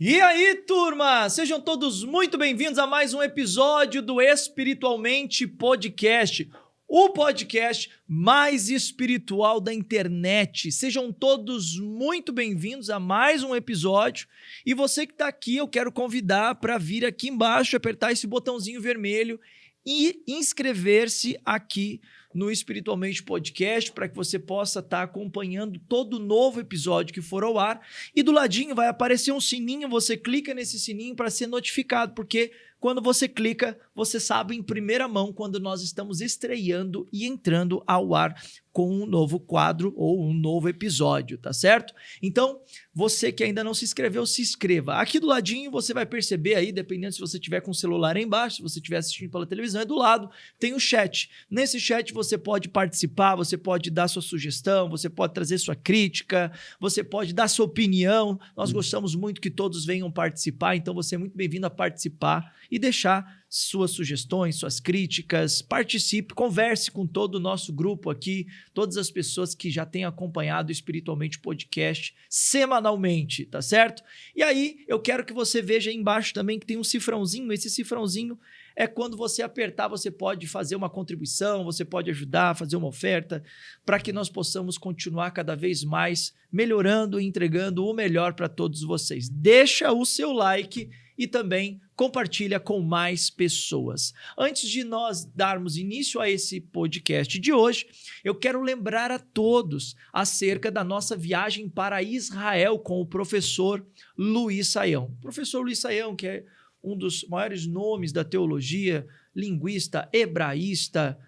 E aí, turma? Sejam todos muito bem-vindos a mais um episódio do Espiritualmente Podcast, o podcast mais espiritual da internet. Sejam todos muito bem-vindos a mais um episódio. E você que está aqui, eu quero convidar para vir aqui embaixo, apertar esse botãozinho vermelho e inscrever-se aqui no Espiritualmente Podcast, para que você possa estar acompanhando todo novo episódio que for ao ar. E do ladinho vai aparecer um sininho, você clica nesse sininho para ser notificado, porque quando você clica, você sabe em primeira mão quando nós estamos estreando e entrando ao ar com um novo quadro ou um novo episódio, tá certo? Então, você que ainda não se inscreveu, se inscreva. Aqui do ladinho você vai perceber aí, dependendo se você tiver com o celular aí embaixo, se você estiver assistindo pela televisão, é do lado, tem o chat. Nesse chat você pode participar, você pode dar sua sugestão, você pode trazer sua crítica, você pode dar sua opinião. Nós gostamos muito que todos venham participar, então você é muito bem-vindo a participar e deixar suas sugestões, suas críticas, participe, converse com todo o nosso grupo aqui, todas as pessoas que já têm acompanhado o Espiritualmente Podcast semanalmente, tá certo? E aí, eu quero que você veja aí embaixo também que tem um cifrãozinho, esse cifrãozinho é quando você apertar, você pode fazer uma contribuição, você pode ajudar, fazer uma oferta, para que nós possamos continuar cada vez mais melhorando e entregando o melhor para todos vocês. Deixa o seu like e também compartilha com mais pessoas. Antes de nós darmos início a esse podcast de hoje, eu quero lembrar a todos acerca da nossa viagem para Israel com o professor Luiz Saião. O professor Luiz Saião, que é um dos maiores nomes da teologia, linguista, hebraísta,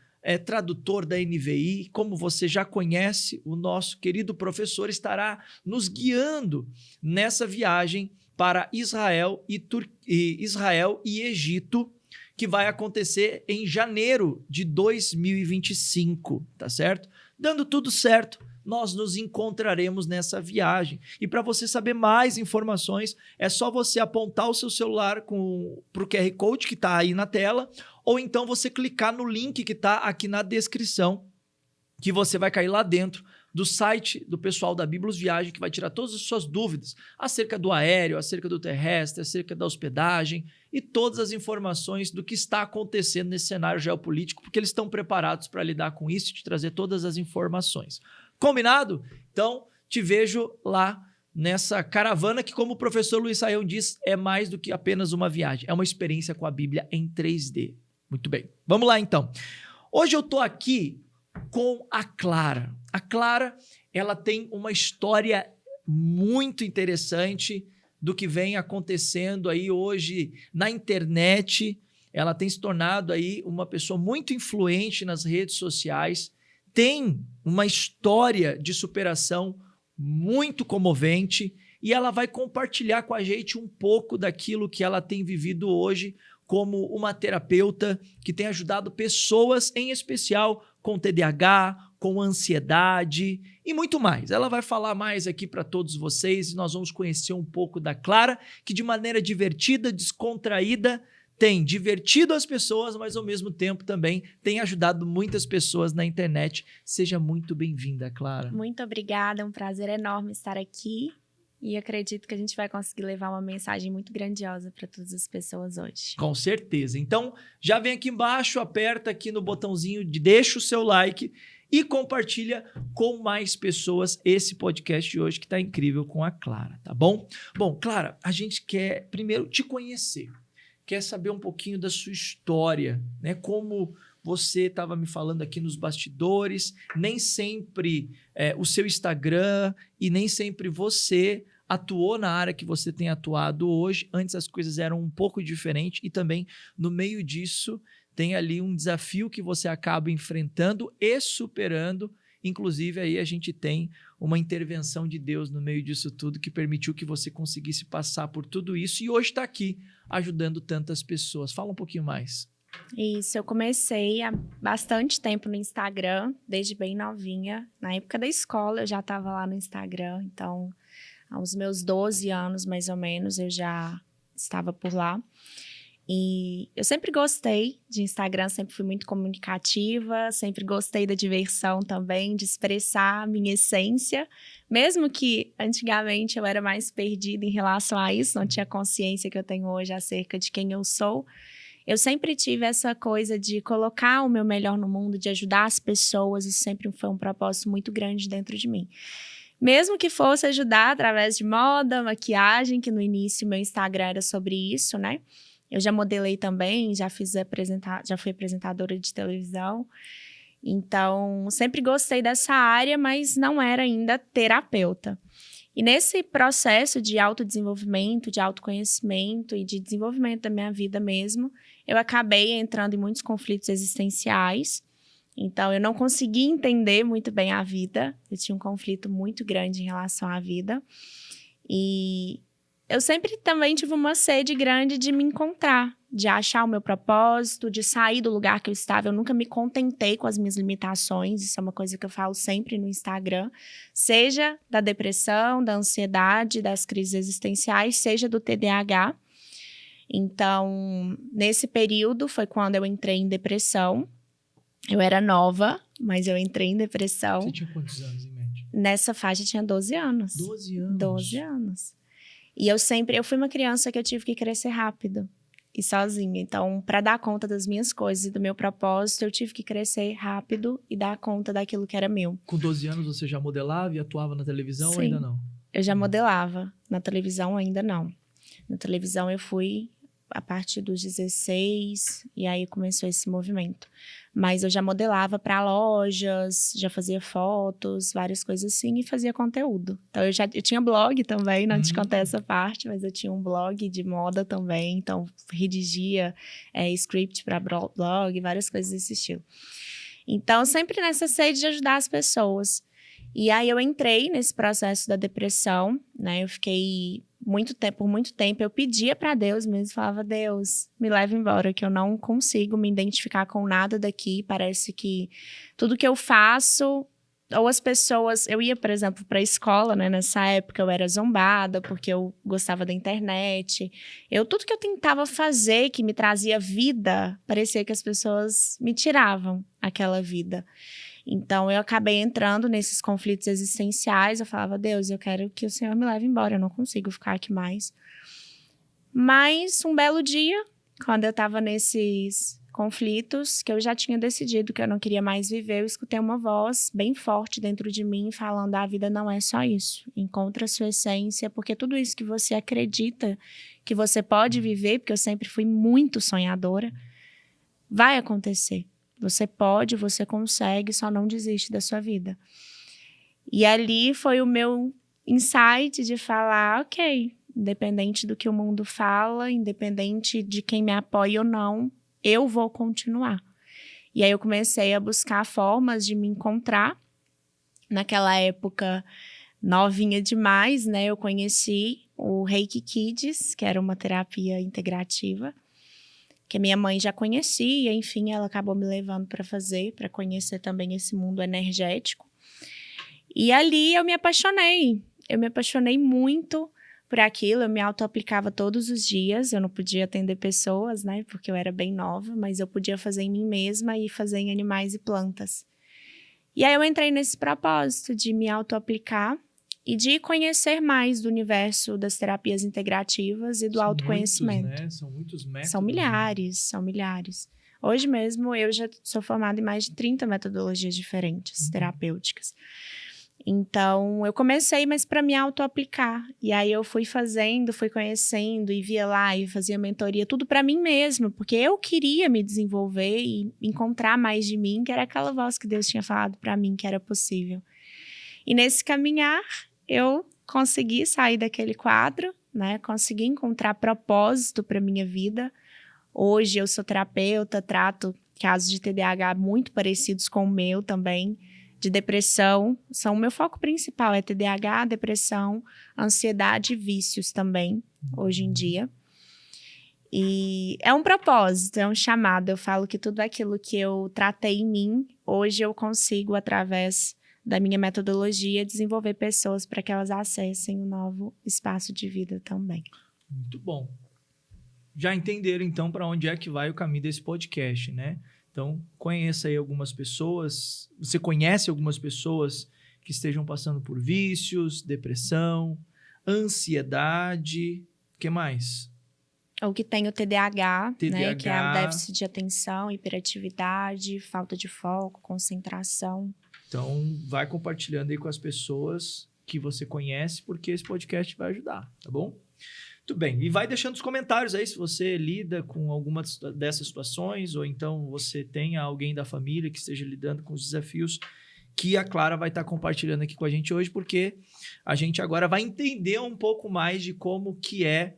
tradutor da NVI, como você já conhece, o nosso querido professor estará nos guiando nessa viagem para Israel e Egito, que vai acontecer em janeiro de 2025, tá certo? Dando tudo certo, nós nos encontraremos nessa viagem. E para você saber mais informações, é só você apontar o seu celular para o QR Code que está aí na tela, ou então você clicar no link que está aqui na descrição, que você vai cair lá dentro do site do pessoal da Biblos Viagem, que vai tirar todas as suas dúvidas acerca do aéreo, acerca do terrestre, acerca da hospedagem e todas as informações do que está acontecendo nesse cenário geopolítico, porque eles estão preparados para lidar com isso e te trazer todas as informações. Combinado? Então, te vejo lá nessa caravana que, como o professor Luiz Saião diz, é mais do que apenas uma viagem, é uma experiência com a Bíblia em 3D. Muito bem, vamos lá então. Hoje eu estou aqui com a Clara. A Clara, ela tem uma história muito interessante do que vem acontecendo aí hoje na internet. Ela tem se tornado aí uma pessoa muito influente nas redes sociais, tem uma história de superação muito comovente e ela vai compartilhar com a gente um pouco daquilo que ela tem vivido hoje como uma terapeuta que tem ajudado pessoas, em especial com TDAH, com ansiedade e muito mais. Ela vai falar mais aqui para todos vocês e nós vamos conhecer um pouco da Clara, que de maneira divertida, descontraída, tem divertido as pessoas, mas ao mesmo tempo também tem ajudado muitas pessoas na internet. Seja muito bem-vinda, Clara. Muito obrigada, é um prazer enorme estar aqui. E acredito que a gente vai conseguir levar uma mensagem muito grandiosa para todas as pessoas hoje. Com certeza. Então, já vem aqui embaixo, aperta aqui no botãozinho de deixa o seu like e compartilha com mais pessoas esse podcast de hoje que está incrível com a Clara, tá bom? Bom, Clara, a gente quer primeiro te conhecer, quer saber um pouquinho da sua história, né? Como você estava me falando aqui nos bastidores, nem sempre o seu Instagram e nem sempre você atuou na área que você tem atuado hoje. Antes as coisas eram um pouco diferentes e também no meio disso tem ali um desafio que você acaba enfrentando e superando. Inclusive aí a gente tem uma intervenção de Deus no meio disso tudo que permitiu que você conseguisse passar por tudo isso e hoje está aqui ajudando tantas pessoas. Fala um pouquinho mais. Isso, eu comecei há bastante tempo no Instagram, desde bem novinha. Na época da escola eu já estava lá no Instagram, então aos meus 12 anos mais ou menos eu já estava por lá. E eu sempre gostei de Instagram, sempre fui muito comunicativa, sempre gostei da diversão também, de expressar a minha essência. Mesmo que antigamente eu era mais perdida em relação a isso, não tinha consciência que eu tenho hoje acerca de quem eu sou. Eu sempre tive essa coisa de colocar o meu melhor no mundo, de ajudar as pessoas, isso sempre foi um propósito muito grande dentro de mim. Mesmo que fosse ajudar através de moda, maquiagem, que no início meu Instagram era sobre isso, né? Eu já modelei também, já fui apresentadora de televisão. Então, sempre gostei dessa área, mas não era ainda terapeuta. E nesse processo de autodesenvolvimento, de autoconhecimento e de desenvolvimento da minha vida mesmo, eu acabei entrando em muitos conflitos existenciais. Então, eu não conseguia entender muito bem a vida. Eu tinha um conflito muito grande em relação à vida. E eu sempre também tive uma sede grande de me encontrar, de achar o meu propósito, de sair do lugar que eu estava. Eu nunca me contentei com as minhas limitações. Isso é uma coisa que eu falo sempre no Instagram. Seja da depressão, da ansiedade, das crises existenciais, seja do TDAH. Então, nesse período foi quando eu entrei em depressão. Eu era nova, mas eu entrei em depressão. Você tinha quantos anos em média? Nessa faixa eu tinha 12 anos. 12 anos? 12 anos. E eu fui uma criança que eu tive que crescer rápido e sozinha. Então, para dar conta das minhas coisas e do meu propósito, eu tive que crescer rápido e dar conta daquilo que era meu. Com 12 anos você já modelava e atuava na televisão? Sim, ou ainda não? Eu já modelava. Na televisão ainda não. Na televisão eu fui a partir dos 16 e aí começou esse movimento. Mas eu já modelava para lojas, já fazia fotos, várias coisas assim e fazia conteúdo. Então eu tinha blog também, não te contei essa parte, mas eu tinha um blog de moda também, então redigia script para blog, várias coisas desse estilo. Então sempre nessa sede de ajudar as pessoas. E aí eu entrei nesse processo da depressão, né? Eu fiquei por muito tempo, eu pedia para Deus mesmo, falava, Deus, me leva embora, que eu não consigo me identificar com nada daqui, parece que tudo que eu faço, ou as pessoas, eu ia, por exemplo, para a escola, né, nessa época eu era zombada, porque eu gostava da internet, tudo que eu tentava fazer, que me trazia vida, parecia que as pessoas me tiravam aquela vida. Então, eu acabei entrando nesses conflitos existenciais. Eu falava, Deus, eu quero que o Senhor me leve embora. Eu não consigo ficar aqui mais. Mas, um belo dia, quando eu estava nesses conflitos, que eu já tinha decidido que eu não queria mais viver, eu escutei uma voz bem forte dentro de mim, falando, a vida não é só isso. Encontra a sua essência, porque tudo isso que você acredita que você pode viver, porque eu sempre fui muito sonhadora, vai acontecer. Você pode, você consegue, só não desiste da sua vida. E ali foi o meu insight de falar, ok, independente do que o mundo fala, independente de quem me apoia ou não, eu vou continuar. E aí eu comecei a buscar formas de me encontrar. Naquela época, novinha demais, né? Eu conheci o Reiki Kids, que era uma terapia integrativa, que minha mãe já conhecia, enfim, ela acabou me levando para conhecer também esse mundo energético. E ali eu me apaixonei muito por aquilo, eu me auto-aplicava todos os dias, eu não podia atender pessoas, né, porque eu era bem nova, mas eu podia fazer em mim mesma e fazer em animais e plantas. E aí eu entrei nesse propósito de me auto-aplicar e de conhecer mais do universo das terapias integrativas e do autoconhecimento. Muitos, né? São muitos métodos. São milhares. Hoje mesmo eu já sou formada em mais de 30 metodologias diferentes, terapêuticas. Então, eu comecei, mas para me auto-aplicar. E aí eu fui fazendo, fui conhecendo e via live, fazia mentoria, tudo para mim mesma, porque eu queria me desenvolver e encontrar mais de mim, que era aquela voz que Deus tinha falado para mim que era possível. E nesse caminhar, eu consegui sair daquele quadro, né? Consegui encontrar propósito para minha vida. Hoje eu sou terapeuta, trato casos de TDAH muito parecidos com o meu também, de depressão. O meu foco principal é TDAH, depressão, ansiedade e vícios também, hoje em dia. E é um propósito, é um chamado. Eu falo que tudo aquilo que eu tratei em mim, hoje eu consigo, através da minha metodologia, desenvolver pessoas para que elas acessem um novo espaço de vida também. Muito bom. já entenderam, então, para onde é que vai o caminho desse podcast, né? Então, conheça aí algumas pessoas. Você conhece algumas pessoas que estejam passando por vícios, depressão, ansiedade, o que mais? Ou que tem o TDAH, né? Que é o TDAH. déficit de atenção, hiperatividade, falta de foco, concentração. Então, vai compartilhando aí com as pessoas que você conhece, porque esse podcast vai ajudar, tá bom? Muito bem. E vai deixando os comentários aí se você lida com alguma dessas situações, ou então você tenha alguém da família que esteja lidando com os desafios que a Clara vai estar compartilhando aqui com a gente hoje, porque a gente agora vai entender um pouco mais de como que é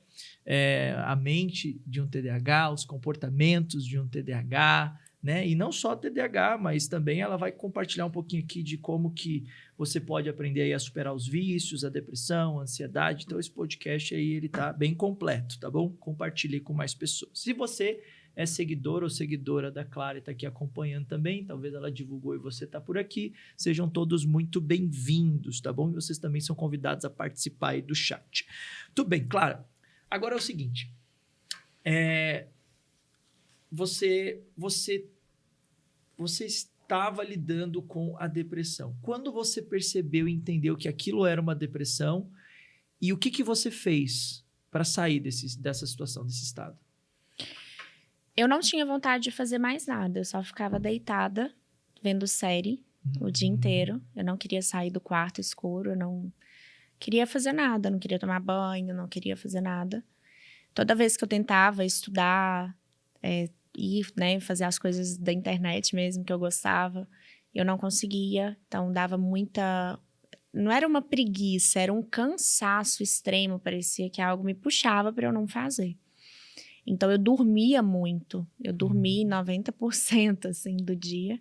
a mente de um TDAH, os comportamentos de um TDAH, né? E não só TDAH, mas também ela vai compartilhar um pouquinho aqui de como que você pode aprender aí a superar os vícios, a depressão, a ansiedade. Então, esse podcast aí, ele tá bem completo, tá bom? Compartilhe com mais pessoas. Se você é seguidor ou seguidora da Clara e está aqui acompanhando também, talvez ela divulgou e você está por aqui, sejam todos muito bem-vindos, tá bom? E vocês também são convidados a participar aí do chat. Tudo bem, Clara. Agora é o seguinte, você estava lidando com a depressão. Quando você percebeu e entendeu que aquilo era uma depressão, e o que você fez para sair dessa situação, desse estado? Eu não tinha vontade de fazer mais nada. Eu só ficava deitada, vendo série o dia inteiro. Eu não queria sair do quarto escuro, eu não queria fazer nada, não queria tomar banho, não queria fazer nada. Toda vez que eu tentava estudar, ir, né, fazer as coisas da internet mesmo que eu gostava, eu não conseguia. Então, dava muita... Não era uma preguiça, era um cansaço extremo. Parecia que algo me puxava para eu não fazer. Então, eu dormia muito. Eu dormi 90% assim, do dia.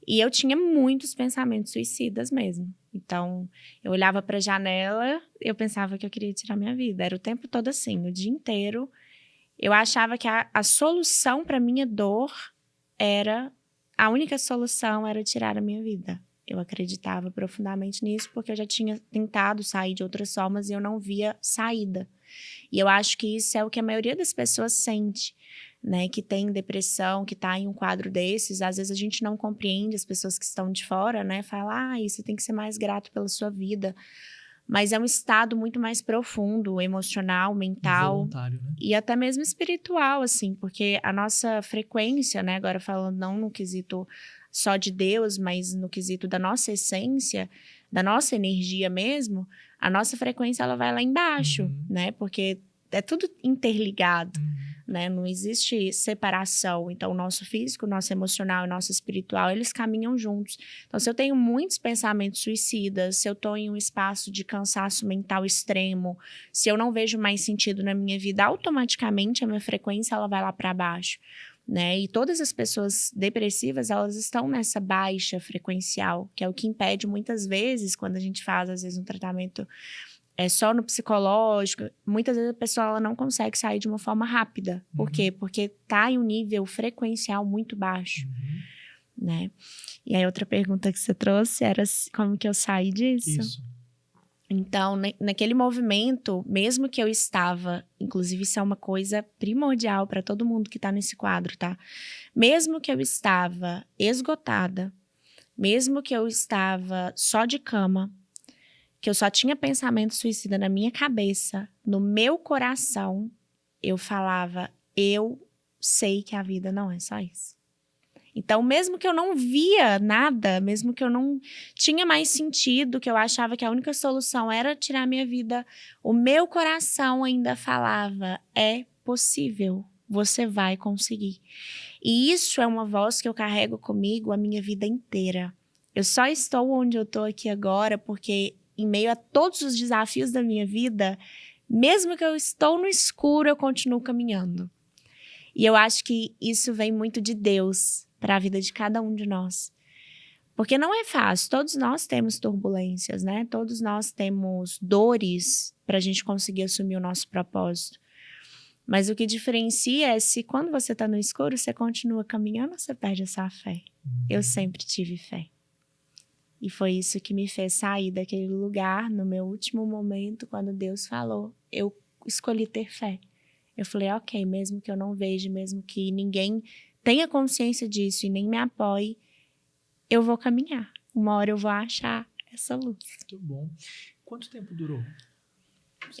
E eu tinha muitos pensamentos suicidas mesmo. Então, eu olhava para a janela, eu pensava que eu queria tirar minha vida. Era o tempo todo assim, o dia inteiro. Eu achava que a solução para minha dor a única solução era tirar a minha vida. Eu acreditava profundamente nisso, porque eu já tinha tentado sair de outras formas e eu não via saída. E eu acho que isso é o que a maioria das pessoas sente, né? Que tem depressão, que tá em um quadro desses. Às vezes a gente não compreende, as pessoas que estão de fora, né? Fala, você tem que ser mais grato pela sua vida. Mas é um estado muito mais profundo, emocional, mental. Voluntário, né? E até mesmo espiritual, assim. Porque a nossa frequência, né? Agora falando não no quesito só de Deus, mas no quesito da nossa essência, da nossa energia mesmo, a nossa frequência ela vai lá embaixo, né? Porque é tudo interligado, né? Não existe separação. Então, o nosso físico, o nosso emocional e o nosso espiritual, eles caminham juntos. Então, se eu tenho muitos pensamentos suicidas, se eu estou em um espaço de cansaço mental extremo, se eu não vejo mais sentido na minha vida, automaticamente a minha frequência ela vai lá para baixo, né? E todas as pessoas depressivas, elas estão nessa baixa frequencial, que é o que impede muitas vezes, quando a gente faz, às vezes, um tratamento só no psicológico, muitas vezes a pessoa ela não consegue sair de uma forma rápida. Por quê? Porque tá em um nível frequencial muito baixo, né? E aí, outra pergunta que você trouxe era como que eu saí disso? Isso. Então, naquele movimento, mesmo que eu estava... Inclusive, isso é uma coisa primordial para todo mundo que está nesse quadro, tá? Mesmo que eu estava esgotada, mesmo que eu estava só de cama, que eu só tinha pensamento suicida na minha cabeça, no meu coração, eu falava, eu sei que a vida não é só isso. Então, mesmo que eu não via nada, mesmo que eu não tinha mais sentido, que eu achava que a única solução era tirar minha vida, o meu coração ainda falava, é possível, você vai conseguir. E isso é uma voz que eu carrego comigo a minha vida inteira. Eu só estou onde eu estou aqui agora porque, em meio a todos os desafios da minha vida, mesmo que eu estou no escuro, eu continuo caminhando. E eu acho que isso vem muito de Deus para a vida de cada um de nós. Porque não é fácil, todos nós temos turbulências, né? Todos nós temos dores para a gente conseguir assumir o nosso propósito. Mas o que diferencia é se quando você está no escuro, você continua caminhando ou você perde a sua fé. Eu sempre tive fé. E foi isso que me fez sair daquele lugar no meu último momento, quando Deus falou, eu escolhi ter fé. Eu falei, ok, mesmo que eu não veja, mesmo que ninguém tenha consciência disso e nem me apoie, eu vou caminhar. Uma hora eu vou achar essa luz. Muito bom. Quanto tempo durou?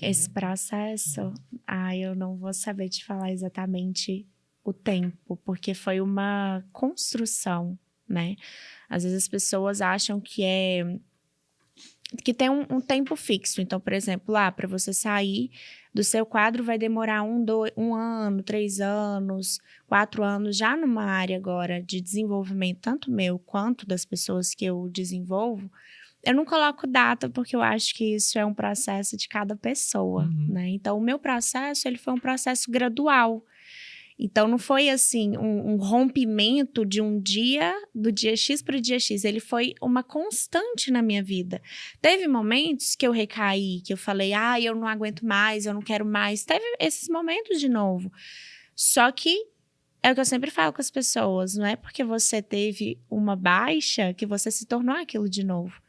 Esse processo, eu não vou saber te falar exatamente o tempo, porque foi uma construção, né? Às vezes as pessoas acham que tem um tempo fixo. Então, por exemplo, para você sair do seu quadro vai demorar 1 ano, 3 anos, 4 anos, já numa área agora de desenvolvimento, tanto meu quanto das pessoas que eu desenvolvo. Eu não coloco data porque eu acho que isso é um processo de cada pessoa, né? Então, o meu processo, ele foi um processo gradual. Então, não foi assim, um rompimento de um dia, do dia X para o dia X. Ele foi uma constante na minha vida. Teve momentos que eu recaí, que eu falei, eu não aguento mais, eu não quero mais. Teve esses momentos de novo. Só que é o que eu sempre falo com as pessoas, não é porque você teve uma baixa que você se tornou aquilo de novo.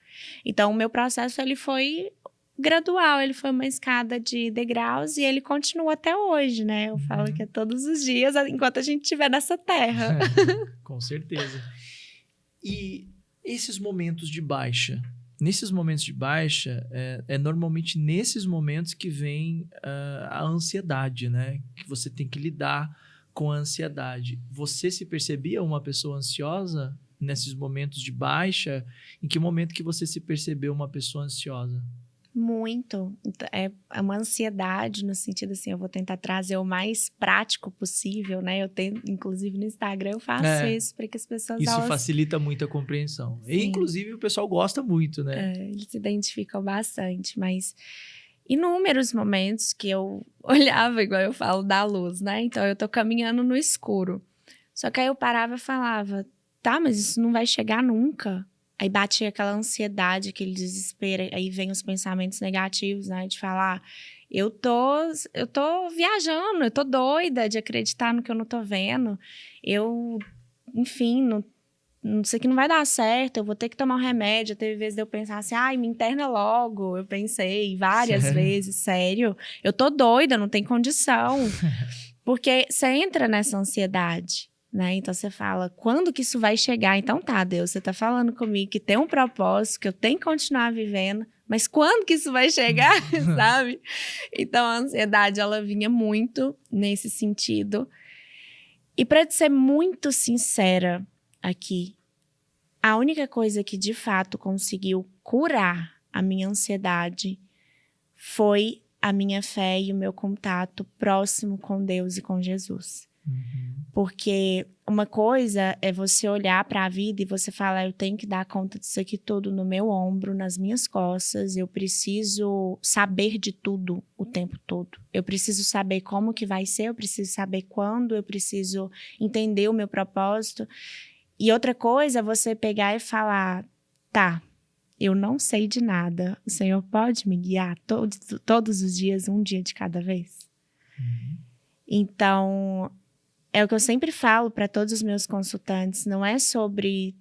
Então, o meu processo, ele foi gradual, ele foi uma escada de degraus e ele continua até hoje, né? Eu falo que é todos os dias, enquanto a gente estiver nessa terra. Com certeza. E esses momentos de baixa? Nesses momentos de baixa, é normalmente nesses momentos que vem a ansiedade, né? Que você tem que lidar com a ansiedade. Você se percebia uma pessoa ansiosa nesses momentos de baixa? Em que momento que você se percebeu uma pessoa ansiosa? Muito. É uma ansiedade no sentido assim, eu vou tentar trazer o mais prático possível, né? Eu tenho, inclusive no Instagram, eu faço isso para que as pessoas... Isso facilita muito a compreensão. Sim. E, inclusive, o pessoal gosta muito, né? Eles se identificam bastante, mas inúmeros momentos que eu olhava, igual eu falo, da luz, né? Então, eu tô caminhando no escuro. Só que aí eu parava e falava, tá, mas isso não vai chegar nunca. Aí batia aquela ansiedade, aquele desespero, aí vem os pensamentos negativos, né? De falar, eu tô viajando, eu tô doida de acreditar no que eu não tô vendo. Enfim, não sei que não vai dar certo, eu vou ter que tomar um remédio. Teve vezes de eu pensar assim, me interna logo. Eu pensei várias vezes, sério. Eu tô doida, não tem condição. Porque você entra nessa ansiedade, né? Então, você fala, quando que isso vai chegar? Então, tá, Deus, você tá falando comigo que tem um propósito, que eu tenho que continuar vivendo, mas quando que isso vai chegar, sabe? Então, a ansiedade, ela vinha muito nesse sentido. E para ser muito sincera aqui, a única coisa que, de fato, conseguiu curar a minha ansiedade foi a minha fé e o meu contato próximo com Deus e com Jesus. Porque uma coisa é você olhar para a vida e você falar, eu tenho que dar conta disso aqui tudo no meu ombro, nas minhas costas, eu preciso saber de tudo o tempo todo. Eu preciso saber como que vai ser, eu preciso saber quando, eu preciso entender o meu propósito. E outra coisa é você pegar e falar, tá, eu não sei de nada, o Senhor pode me guiar todos os dias, um dia de cada vez? Então, é o que eu sempre falo para todos os meus consultantes, não é sobre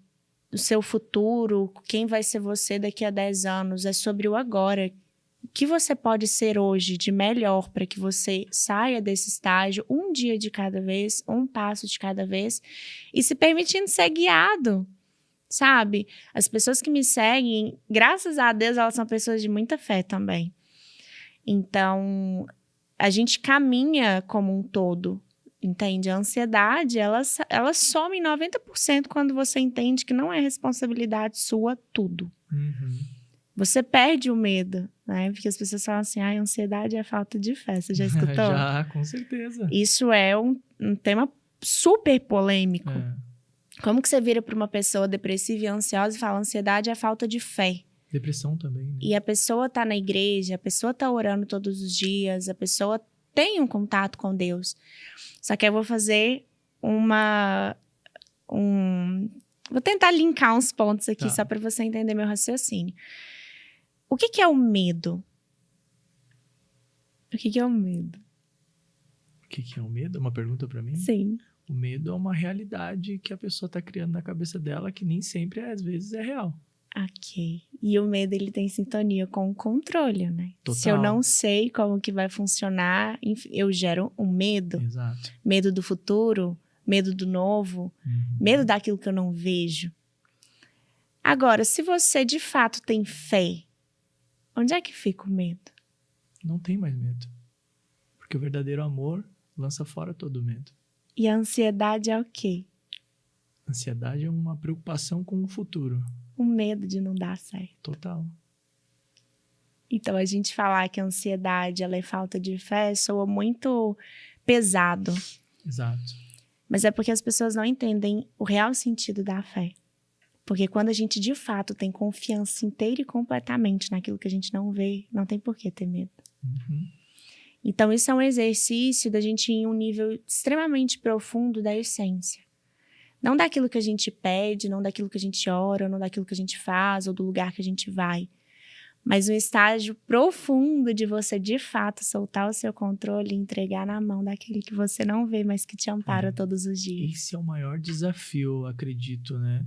o seu futuro, quem vai ser você daqui a 10 anos, é sobre o agora. O que você pode ser hoje de melhor para que você saia desse estágio, um dia de cada vez, um passo de cada vez, e se permitindo ser guiado, sabe? As pessoas que me seguem, graças a Deus, elas são pessoas de muita fé também. Então, a gente caminha como um todo, entende? A ansiedade, ela some em 90% quando você entende que não é responsabilidade sua tudo. Você perde o medo, né? Porque as pessoas falam assim, a ansiedade é falta de fé. Você já escutou? Já, com certeza. Isso é um tema super polêmico. Como que você vira para uma pessoa depressiva e ansiosa e fala, ansiedade é falta de fé? Depressão também, né? E a pessoa tá na igreja, a pessoa tá orando todos os dias, a pessoa tem um contato com Deus. Só que eu vou fazer vou tentar linkar uns pontos aqui, só para você entender meu raciocínio. O que é o medo? O que é o medo? O que é o medo? Uma pergunta para mim? Sim. O medo é uma realidade que a pessoa está criando na cabeça dela que nem sempre, às vezes, é real. Ok. E o medo, ele tem sintonia com o controle, né? Total. Se eu não sei como que vai funcionar, eu gero um medo. Exato. Medo do futuro, medo do novo, medo daquilo que eu não vejo. Agora, se você de fato tem fé, onde é que fica o medo? Não tem mais medo. Porque o verdadeiro amor lança fora todo medo. E a ansiedade é o quê? Ansiedade é uma preocupação com o futuro. O medo de não dar certo. Total. Então, a gente falar que a ansiedade ela é falta de fé soa muito pesado. Exato. Mas é porque as pessoas não entendem o real sentido da fé. Porque quando a gente, de fato, tem confiança inteira e completamente naquilo que a gente não vê, não tem por que ter medo. Então, isso é um exercício da gente ir em um nível extremamente profundo da essência. Não daquilo que a gente pede, não daquilo que a gente ora, não daquilo que a gente faz, ou do lugar que a gente vai. Mas um estágio profundo de você, de fato, soltar o seu controle e entregar na mão daquele que você não vê, mas que te ampara todos os dias. Esse é o maior desafio, acredito, né?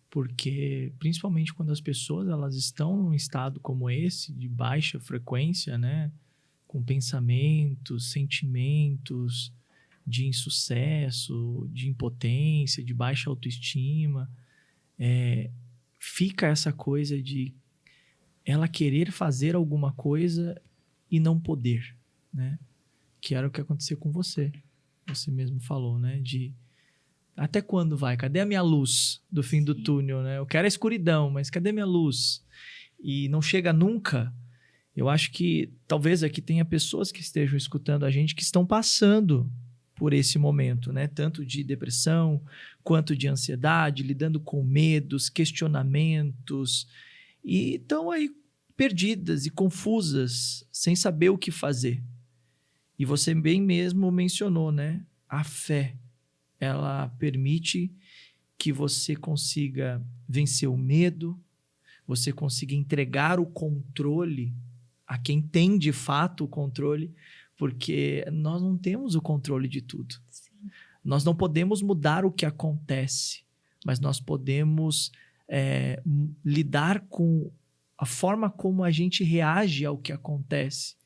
Porque, principalmente quando as pessoas elas estão num estado como esse, de baixa frequência, né? Com pensamentos, sentimentos de insucesso, de impotência, de baixa autoestima, fica essa coisa de ela querer fazer alguma coisa e não poder, né? Que era o que aconteceu com você. Você mesmo falou, né? De até quando vai? Cadê a minha luz do fim do túnel, né? Eu quero a escuridão, mas cadê minha luz? E não chega nunca. Eu acho que talvez aqui tenha pessoas que estejam escutando a gente que estão passando por esse momento, né? Tanto de depressão quanto de ansiedade, lidando com medos, questionamentos, e estão aí perdidas e confusas, sem saber o que fazer. E você bem mesmo mencionou, né? A fé, ela permite que você consiga vencer o medo, você consiga entregar o controle a quem tem de fato o controle, porque nós não temos o controle de tudo. Sim. Nós não podemos mudar o que acontece, mas nós podemos lidar com a forma como a gente reage ao que acontece,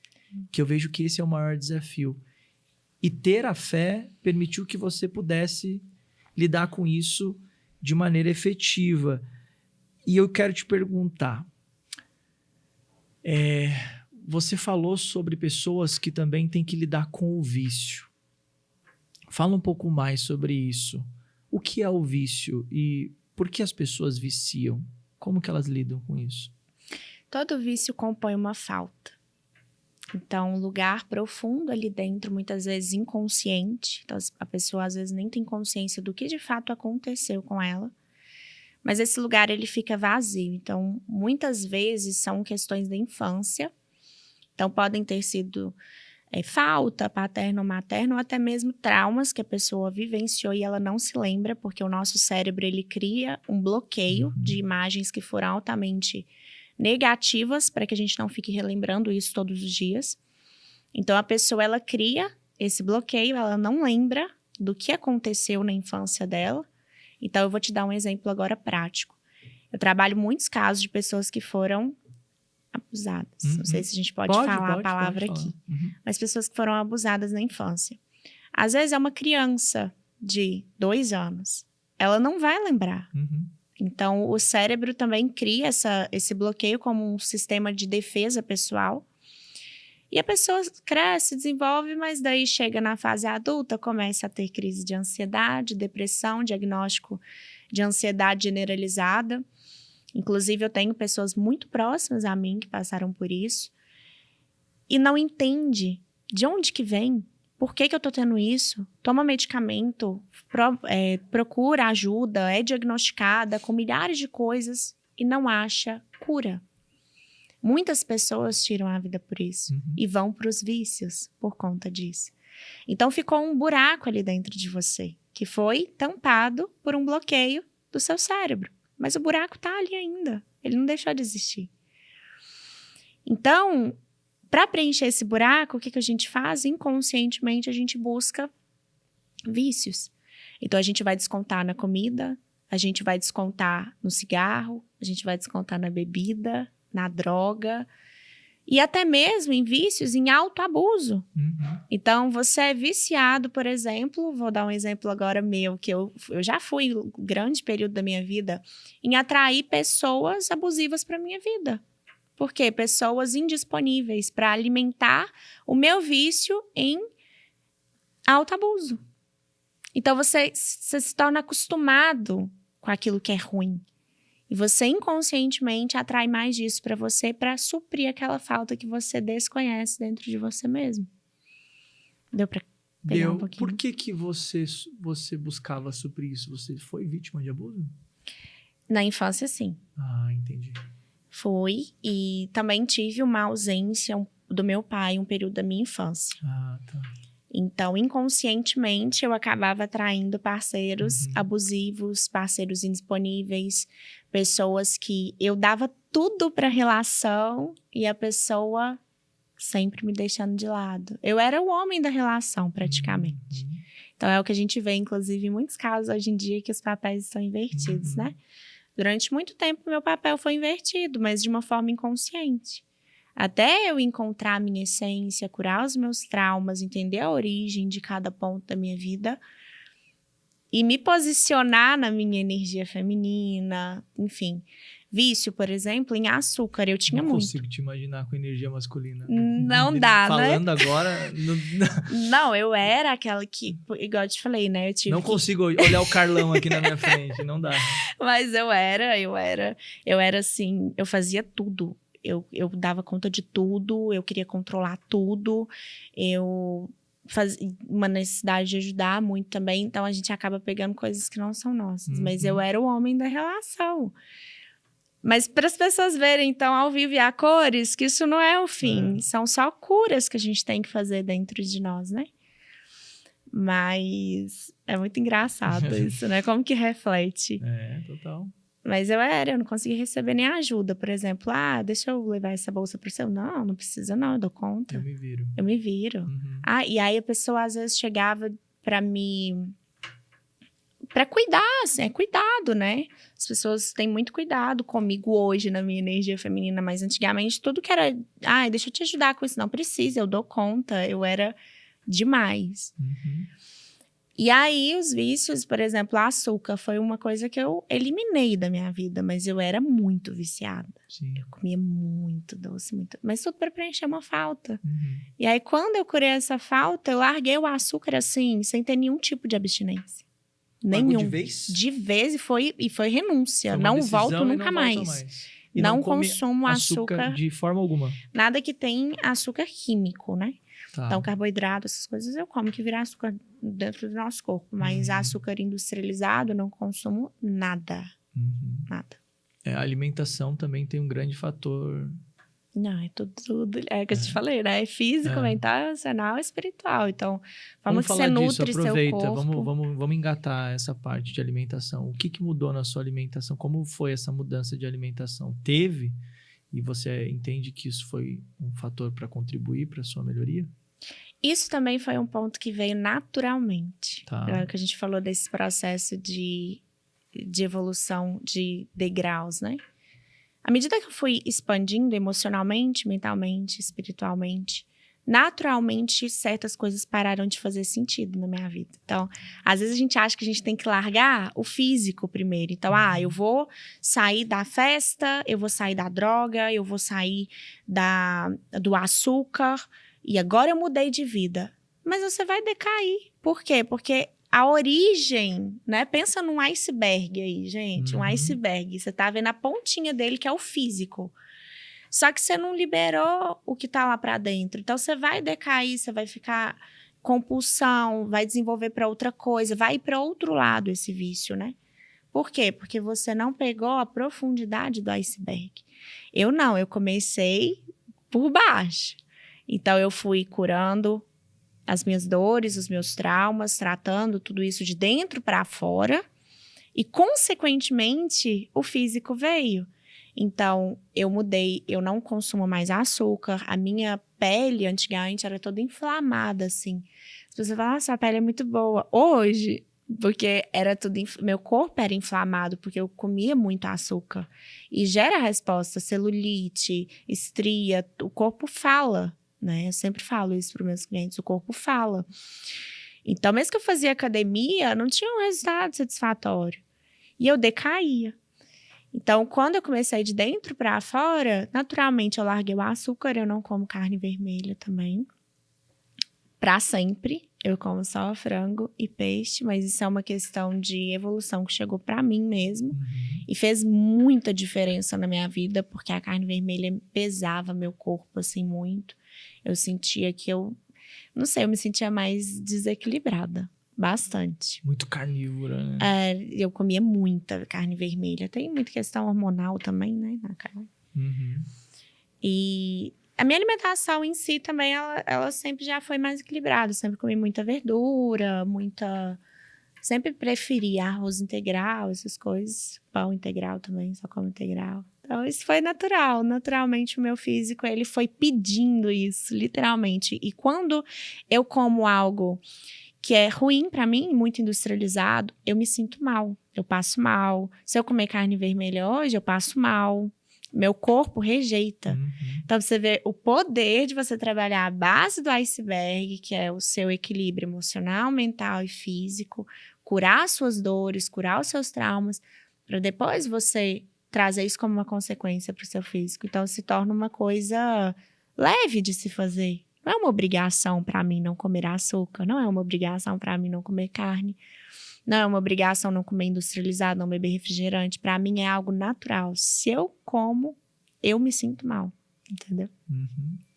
que eu vejo que esse é o maior desafio. E ter a fé permitiu que você pudesse lidar com isso de maneira efetiva. E eu quero te perguntar, você falou sobre pessoas que também têm que lidar com o vício. Fala um pouco mais sobre isso. O que é o vício e por que as pessoas viciam? Como que elas lidam com isso? Todo vício compõe uma falta. Então, um lugar profundo ali dentro, muitas vezes inconsciente. Então, a pessoa às vezes nem tem consciência do que de fato aconteceu com ela. Mas esse lugar, ele fica vazio. Então, muitas vezes são questões da infância. Então, podem ter sido falta paterna ou materna, ou até mesmo traumas que a pessoa vivenciou e ela não se lembra, porque o nosso cérebro, ele cria um bloqueio de imagens que foram altamente negativas para que a gente não fique relembrando isso todos os dias. Então, a pessoa, ela cria esse bloqueio, ela não lembra do que aconteceu na infância dela. Então, eu vou te dar um exemplo agora prático. Eu trabalho muitos casos de pessoas que foram abusadas. Não sei se a gente pode falar a palavra aqui. Mas pessoas que foram abusadas na infância. Às vezes, é uma criança de 2 anos. Ela não vai lembrar. Então, o cérebro também cria esse bloqueio como um sistema de defesa pessoal. E a pessoa cresce, desenvolve, mas daí chega na fase adulta, começa a ter crise de ansiedade, depressão, diagnóstico de ansiedade generalizada. Inclusive, eu tenho pessoas muito próximas a mim que passaram por isso. E não entende de onde que vem, por que eu tô tendo isso, toma medicamento, procura ajuda, é diagnosticada com milhares de coisas e não acha cura. Muitas pessoas tiram a vida por isso e vão para os vícios por conta disso. Então, ficou um buraco ali dentro de você, que foi tampado por um bloqueio do seu cérebro. Mas o buraco tá ali ainda, ele não deixou de existir. Então, para preencher esse buraco, o que a gente faz? Inconscientemente, a gente busca vícios. Então, a gente vai descontar na comida, a gente vai descontar no cigarro, a gente vai descontar na bebida, na droga e até mesmo em vícios, em autoabuso. Então, você é viciado, por exemplo, vou dar um exemplo agora meu, que eu já fui um grande período da minha vida em atrair pessoas abusivas para minha vida. Por quê? Pessoas indisponíveis para alimentar o meu vício em autoabuso. Então, você se torna acostumado com aquilo que é ruim. E você inconscientemente atrai mais disso para você para suprir aquela falta que você desconhece dentro de você mesmo. Deu para pegar um pouquinho? Por que você buscava suprir isso? Você foi vítima de abuso? Na infância, sim. Ah, entendi. Fui e também tive uma ausência do meu pai um período da minha infância. Ah, tá. Então, inconscientemente, eu acabava atraindo parceiros abusivos, parceiros indisponíveis, pessoas que eu dava tudo para a relação e a pessoa sempre me deixando de lado. Eu era o homem da relação, praticamente. Então, é o que a gente vê, inclusive, em muitos casos hoje em dia, que os papéis estão invertidos, né? Durante muito tempo, meu papel foi invertido, mas de uma forma inconsciente. Até eu encontrar a minha essência, curar os meus traumas, entender a origem de cada ponto da minha vida e me posicionar na minha energia feminina, enfim. Vício, por exemplo, em açúcar, eu tinha muito. Não consigo te imaginar com energia masculina. Não dá, Falando né? agora... Não, eu era aquela que, igual eu te falei, né? Eu tive consigo olhar o Carlão aqui na minha frente, não dá. Mas eu era assim, eu fazia tudo. Eu dava conta de tudo, eu queria controlar tudo, eu fazia uma necessidade de ajudar muito também, então a gente acaba pegando coisas que não são nossas. Mas eu era o homem da relação. Mas para as pessoas verem, então, ao vivo e a cores, que isso não é o fim, são só curas que a gente tem que fazer dentro de nós, né? Mas é muito engraçado isso, né? Como que reflete. Total. Mas eu não conseguia receber nem ajuda. Por exemplo, deixa eu levar essa bolsa pro seu. Não precisa não, eu dou conta. Eu me viro. E aí a pessoa às vezes chegava pra cuidar, assim, é cuidado, né? As pessoas têm muito cuidado comigo hoje na minha energia feminina, mas antigamente tudo que era, deixa eu te ajudar com isso. Não precisa, eu dou conta. Eu era demais. E aí, os vícios, por exemplo, açúcar foi uma coisa que eu eliminei da minha vida, mas eu era muito viciada. Sim. Eu comia muito doce, mas tudo para preencher uma falta. E aí, quando eu curei essa falta, eu larguei o açúcar assim, sem ter nenhum tipo de abstinência. Nenhum. De vez? De vez e foi renúncia. Não volto nunca mais. E não consumo açúcar de forma alguma. Nada que tem açúcar químico, né? Tá. Então, carboidrato, essas coisas eu como, que virar açúcar dentro do nosso corpo. Mas açúcar industrializado, eu não consumo nada. Nada. A alimentação também tem um grande fator. Não, é tudo. É o que eu te falei, né? É físico, mental, emocional e espiritual. Então, vamos que você nutre seu corpo. Vamos engatar essa parte de alimentação. O que mudou na sua alimentação? Como foi essa mudança de alimentação? Teve? E você entende que isso foi um fator para contribuir para a sua melhoria? Isso também foi um ponto que veio naturalmente. Tá. É o que a gente falou desse processo de evolução de degraus, né? À medida que eu fui expandindo emocionalmente, mentalmente, espiritualmente, naturalmente certas coisas pararam de fazer sentido na minha vida. Então, às vezes a gente acha que a gente tem que largar o físico primeiro. Então, eu vou sair da festa, eu vou sair da droga, eu vou sair do açúcar e agora eu mudei de vida. Mas você vai decair. Por quê? Porque a origem, né? Pensa num iceberg aí, gente. Um iceberg. Você tá vendo a pontinha dele, que é o físico. Só que você não liberou o que tá lá pra dentro. Então, você vai decair, você vai ficar compulsão, vai desenvolver pra outra coisa, vai ir pra outro lado esse vício, né? Por quê? Porque você não pegou a profundidade do iceberg. Eu comecei por baixo. Então, eu fui curando as minhas dores, os meus traumas, tratando tudo isso de dentro para fora. E, consequentemente, o físico veio. Então, eu mudei, eu não consumo mais açúcar. A minha pele, antigamente, era toda inflamada, assim. As pessoas falam, nossa, a pele é muito boa. Hoje, Porque era tudo... Meu corpo era inflamado, porque eu comia muito açúcar. E gera resposta, celulite, estria, o corpo fala, né? Eu sempre falo isso para os meus clientes, o corpo fala. Então, mesmo que eu fazia academia, não tinha um resultado satisfatório. E eu decaía. Então, quando eu comecei de dentro para fora, naturalmente eu larguei o açúcar, eu não como carne vermelha também. Para sempre, eu como só frango e peixe, mas isso é uma questão de evolução que chegou para mim mesmo. E fez muita diferença na minha vida, porque a carne vermelha pesava meu corpo, assim, muito. Eu sentia que não sei, eu me sentia mais desequilibrada. Bastante. Muito carnívora, né? Eu comia muita carne vermelha. Tem muita questão hormonal também, né, na carne. E a minha alimentação em si também, ela sempre já foi mais equilibrada. Eu sempre comi muita verdura, Sempre preferi arroz integral, essas coisas. Pão integral também, só como integral. Então, isso foi natural. Naturalmente, o meu físico, ele foi pedindo isso, literalmente. E quando eu como algo que é ruim pra mim, muito industrializado, eu me sinto mal. Eu passo mal. Se eu comer carne vermelha hoje, eu passo mal. Meu corpo rejeita. Então, você vê o poder de você trabalhar a base do iceberg, que é o seu equilíbrio emocional, mental e físico, curar as suas dores, curar os seus traumas, para depois você trazer isso como uma consequência para o seu físico. Então, se torna uma coisa leve de se fazer. Não é uma obrigação para mim não comer açúcar, não é uma obrigação para mim não comer carne, não é uma obrigação não comer industrializado, não beber refrigerante. Para mim é algo natural. Se eu como, eu me sinto mal, entendeu?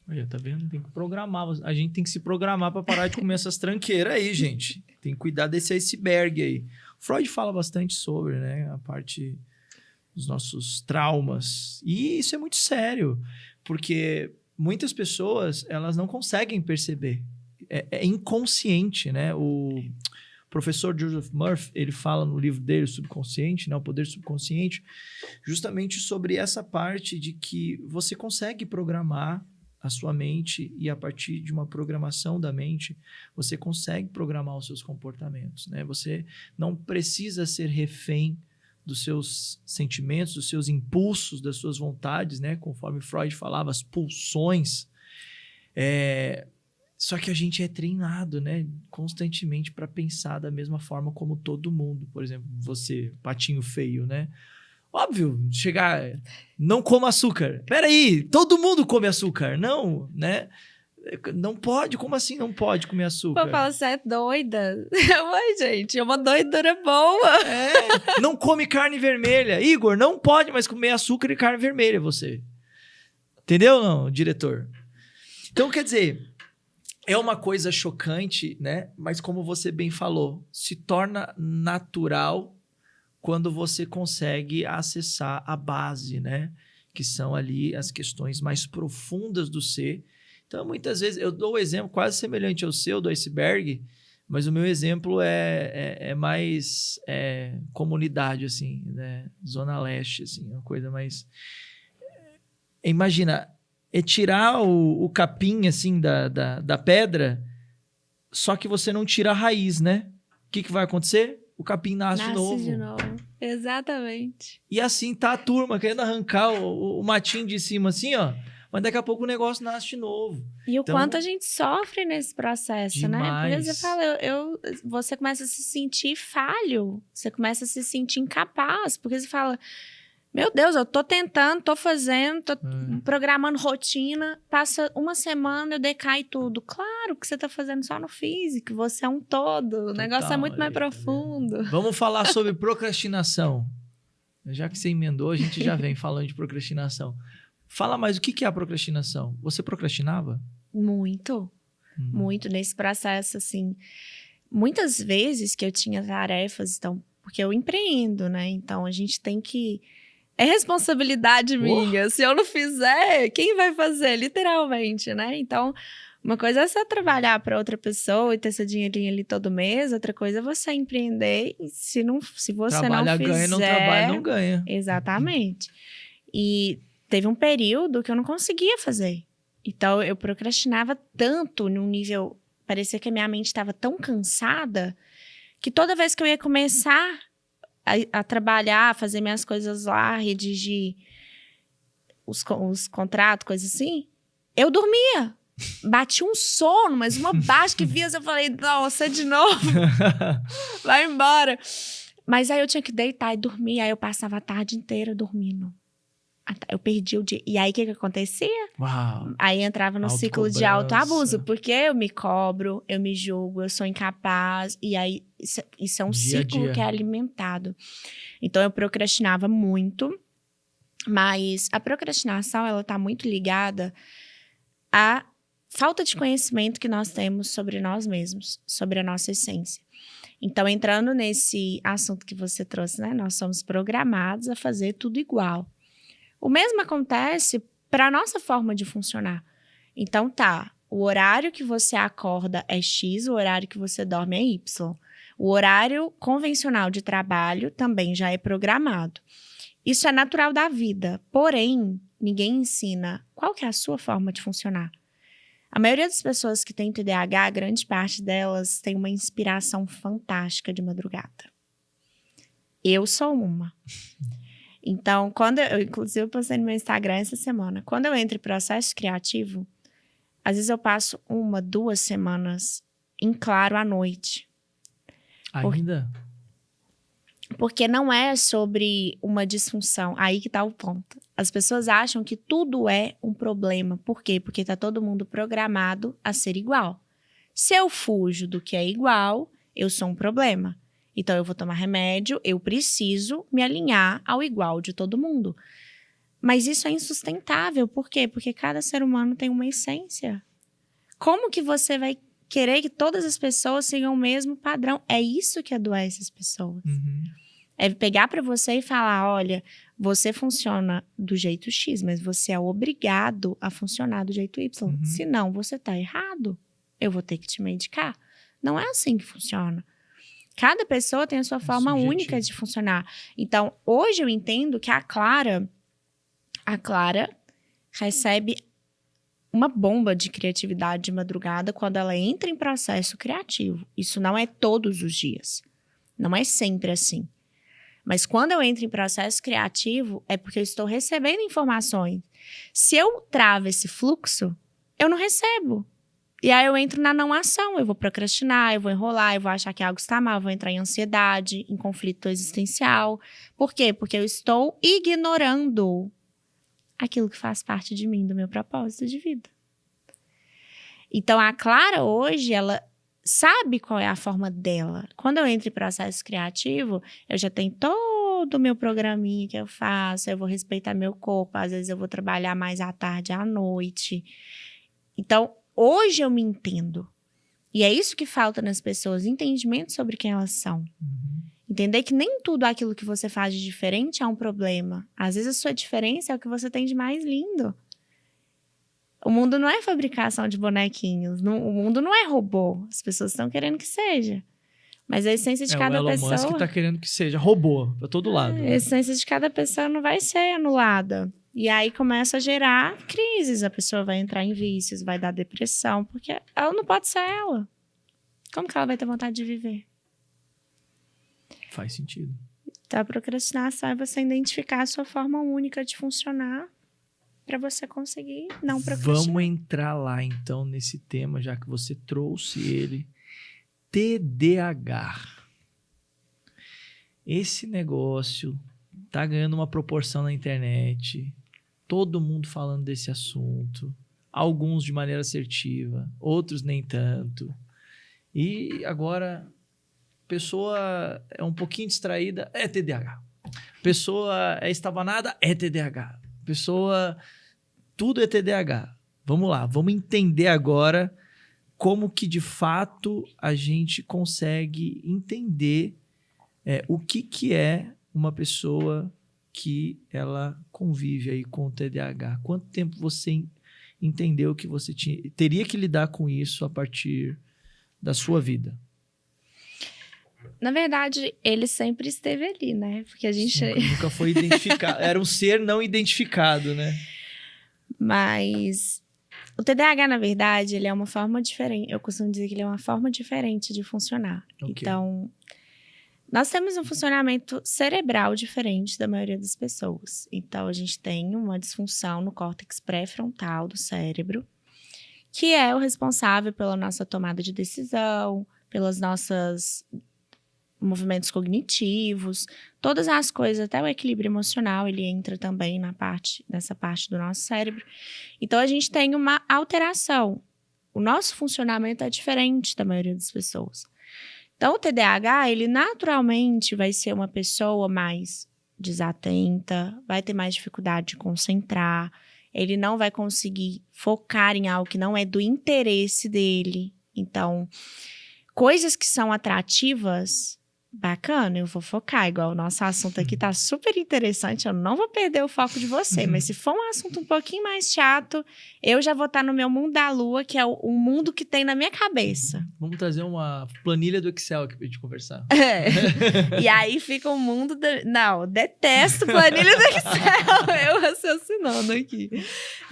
Olha, tá vendo? Tem que programar. A gente tem que se programar para parar de comer essas tranqueiras aí, gente. Tem que cuidar desse iceberg aí. Freud fala bastante sobre, né, a parte dos nossos traumas. E isso é muito sério, porque muitas pessoas, elas não conseguem perceber. É inconsciente, né? O professor Joseph Murphy, ele fala no livro dele, o Subconsciente, né? O Poder Subconsciente, justamente sobre essa parte de que você consegue programar a sua mente e a partir de uma programação da mente, você consegue programar os seus comportamentos, né? Você não precisa ser refém dos seus sentimentos, dos seus impulsos, das suas vontades, né? Conforme Freud falava, as pulsões. Só que a gente é treinado, né? Constantemente para pensar da mesma forma como todo mundo. Por exemplo, você, patinho feio, né? Óbvio, chegar... Não coma açúcar. Peraí, todo mundo come açúcar. Não, né? Não pode, como assim não pode comer açúcar? Pô, fala, você é doida. Oi, gente, é uma doidura boa. Não come carne vermelha. Igor, não pode mais comer açúcar e carne vermelha, você. Entendeu, não, diretor? Então, quer dizer, é uma coisa chocante, né? Mas como você bem falou, se torna natural quando você consegue acessar a base, né? Que são ali as questões mais profundas do ser. Então, muitas vezes, eu dou um exemplo quase semelhante ao seu, do iceberg, mas o meu exemplo é mais comunidade, assim, né? Zona leste, assim, uma coisa mais... Imagina, tirar o capim, assim, da pedra, só que você não tira a raiz, né? O que vai acontecer? O capim nasce de novo. Exatamente. E assim tá a turma querendo arrancar o matinho de cima, assim, ó. Mas daqui a pouco o negócio nasce de novo. E o quanto a gente sofre nesse processo, demais, né? Porque você fala, você começa a se sentir falho, você começa a se sentir incapaz, porque você fala, meu Deus, eu tô tentando, tô fazendo, tô programando rotina, passa uma semana, eu decaio tudo. Claro que você tá fazendo só no físico, você é um todo, o negócio é muito mais profundo. Vamos falar sobre procrastinação. Já que você emendou, a gente já vem falando de procrastinação. Fala mais, o que é a procrastinação? Você procrastinava? Muito. Muito nesse processo, assim. Muitas vezes que eu tinha tarefas, então, porque eu empreendo, né? Então, a gente tem que... É responsabilidade minha. Se eu não fizer, quem vai fazer? Literalmente, né? Então, uma coisa é você trabalhar para outra pessoa e ter seu dinheirinho ali todo mês. Outra coisa é você empreender e se você trabalha, não fizer... ganha, não trabalha, não ganha. Exatamente. E teve um período que eu não conseguia fazer. Então, eu procrastinava tanto num nível... Parecia que a minha mente estava tão cansada que toda vez que eu ia começar a trabalhar, a fazer minhas coisas lá, redigir os contratos, coisas assim, eu dormia. Bati um sono, mas uma baixa que via, eu falei, nossa, de novo, vai embora. Mas aí eu tinha que deitar e dormir, aí eu passava a tarde inteira dormindo. Eu perdi o dia. E aí, o que acontecia? Uau. Aí entrava no ciclo de autoabuso, porque eu me cobro, eu me julgo, eu sou incapaz, e aí isso é um ciclo que é alimentado. Então, eu procrastinava muito, mas a procrastinação, ela tá muito ligada à falta de conhecimento que nós temos sobre nós mesmos, sobre a nossa essência. Então, entrando nesse assunto que você trouxe, né? Nós somos programados a fazer tudo igual. O mesmo acontece para a nossa forma de funcionar. Então, o horário que você acorda é X, o horário que você dorme é Y. O horário convencional de trabalho também já é programado. Isso é natural da vida, porém, ninguém ensina qual que é a sua forma de funcionar. A maioria das pessoas que têm TDAH, grande parte delas tem uma inspiração fantástica de madrugada. Eu sou uma. Então, inclusive, eu postei no meu Instagram essa semana. Quando eu entro em processo criativo, às vezes eu passo 1, 2 semanas em claro à noite. Ainda? Porque não é sobre uma disfunção. Aí que tá o ponto. As pessoas acham que tudo é um problema. Por quê? Porque tá todo mundo programado a ser igual. Se eu fujo do que é igual, eu sou um problema. Então, eu vou tomar remédio, eu preciso me alinhar ao igual de todo mundo. Mas isso é insustentável. Por quê? Porque cada ser humano tem uma essência. Como que você vai querer que todas as pessoas sigam o mesmo padrão? É isso que adoece as pessoas. Uhum. É pegar para você e falar, olha, você funciona do jeito X, mas você é obrigado a funcionar do jeito Y. Uhum. Senão, você tá errado. Eu vou ter que te medicar. Não é assim que funciona. Cada pessoa tem a sua forma única de funcionar. Então, hoje eu entendo que a Clara recebe uma bomba de criatividade de madrugada quando ela entra em processo criativo. Isso não é todos os dias. Não é sempre assim. Mas quando eu entro em processo criativo, é porque eu estou recebendo informações. Se eu travo esse fluxo, eu não recebo. E aí eu entro na não ação, eu vou procrastinar, eu vou enrolar, eu vou achar que algo está mal, eu vou entrar em ansiedade, em conflito existencial. Por quê? Porque eu estou ignorando aquilo que faz parte de mim, do meu propósito de vida. Então, a Clara hoje, ela sabe qual é a forma dela. Quando eu entro em processo criativo, eu já tenho todo o meu programinha que eu faço, eu vou respeitar meu corpo, às vezes eu vou trabalhar mais à tarde, à noite. Então, hoje eu me entendo. E é isso que falta nas pessoas, entendimento sobre quem elas são. Uhum. Entender que nem tudo aquilo que você faz de diferente é um problema. Às vezes a sua diferença é o que você tem de mais lindo. O mundo não é fabricação de bonequinhos. O mundo não é robô. As pessoas estão querendo que seja. Mas a essência de cada pessoa... O Elon Musk tá querendo que seja robô, pra todo lado. A essência de cada pessoa não vai ser anulada. E aí começa a gerar crises. A pessoa vai entrar em vícios, vai dar depressão, porque ela não pode ser ela. Como que ela vai ter vontade de viver? Faz sentido. Então, a procrastinação é você identificar a sua forma única de funcionar para você conseguir não procrastinar. Vamos entrar lá, então, nesse tema, já que você trouxe ele. TDAH. Esse negócio tá ganhando uma proporção na internet. Todo mundo falando desse assunto. Alguns de maneira assertiva, outros nem tanto. E agora, pessoa é um pouquinho distraída, é TDAH. Pessoa é estabanada, é TDAH. Pessoa, tudo é TDAH. Vamos lá, vamos entender agora como que de fato a gente consegue entender o que é uma pessoa que ela convive aí com o TDAH. Quanto tempo você entendeu que você teria que lidar com isso a partir da sua vida? Na verdade, ele sempre esteve ali, né? Porque a gente... Nunca foi identificado. Era um ser não identificado, né? Mas o TDAH, na verdade, ele é uma forma diferente. Eu costumo dizer que ele é uma forma diferente de funcionar. Okay. Então, Nós temos um funcionamento cerebral diferente da maioria das pessoas. Então, a gente tem uma disfunção no córtex pré-frontal do cérebro, que é o responsável pela nossa tomada de decisão, pelos nossos movimentos cognitivos, todas as coisas, até o equilíbrio emocional, ele entra também nessa parte do nosso cérebro. Então, a gente tem uma alteração. O nosso funcionamento é diferente da maioria das pessoas. Então, o TDAH, ele naturalmente vai ser uma pessoa mais desatenta, vai ter mais dificuldade de concentrar, ele não vai conseguir focar em algo que não é do interesse dele. Então, coisas que são atrativas, bacana, eu vou focar. Igual o nosso assunto aqui tá super interessante, eu não vou perder o foco de você. Mas se for um assunto um pouquinho mais chato, eu já vou estar no meu mundo da lua, que é o mundo que tem na minha cabeça. Vamos trazer uma planilha do Excel aqui pra gente conversar. E aí fica o mundo... Não, detesto planilha do Excel. Eu raciocinando aqui.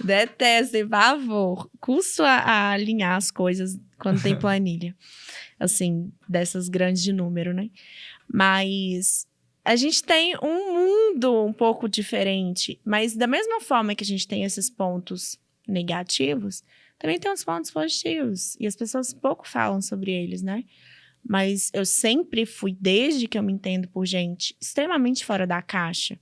Detesto, tem pavor. Custo a alinhar as coisas quando tem planilha. Assim, dessas grandes de número, né? Mas a gente tem um mundo um pouco diferente. Mas da mesma forma que a gente tem esses pontos negativos, também tem uns pontos positivos. E as pessoas pouco falam sobre eles, né? Mas eu sempre fui, desde que eu me entendo por gente, extremamente fora da caixa.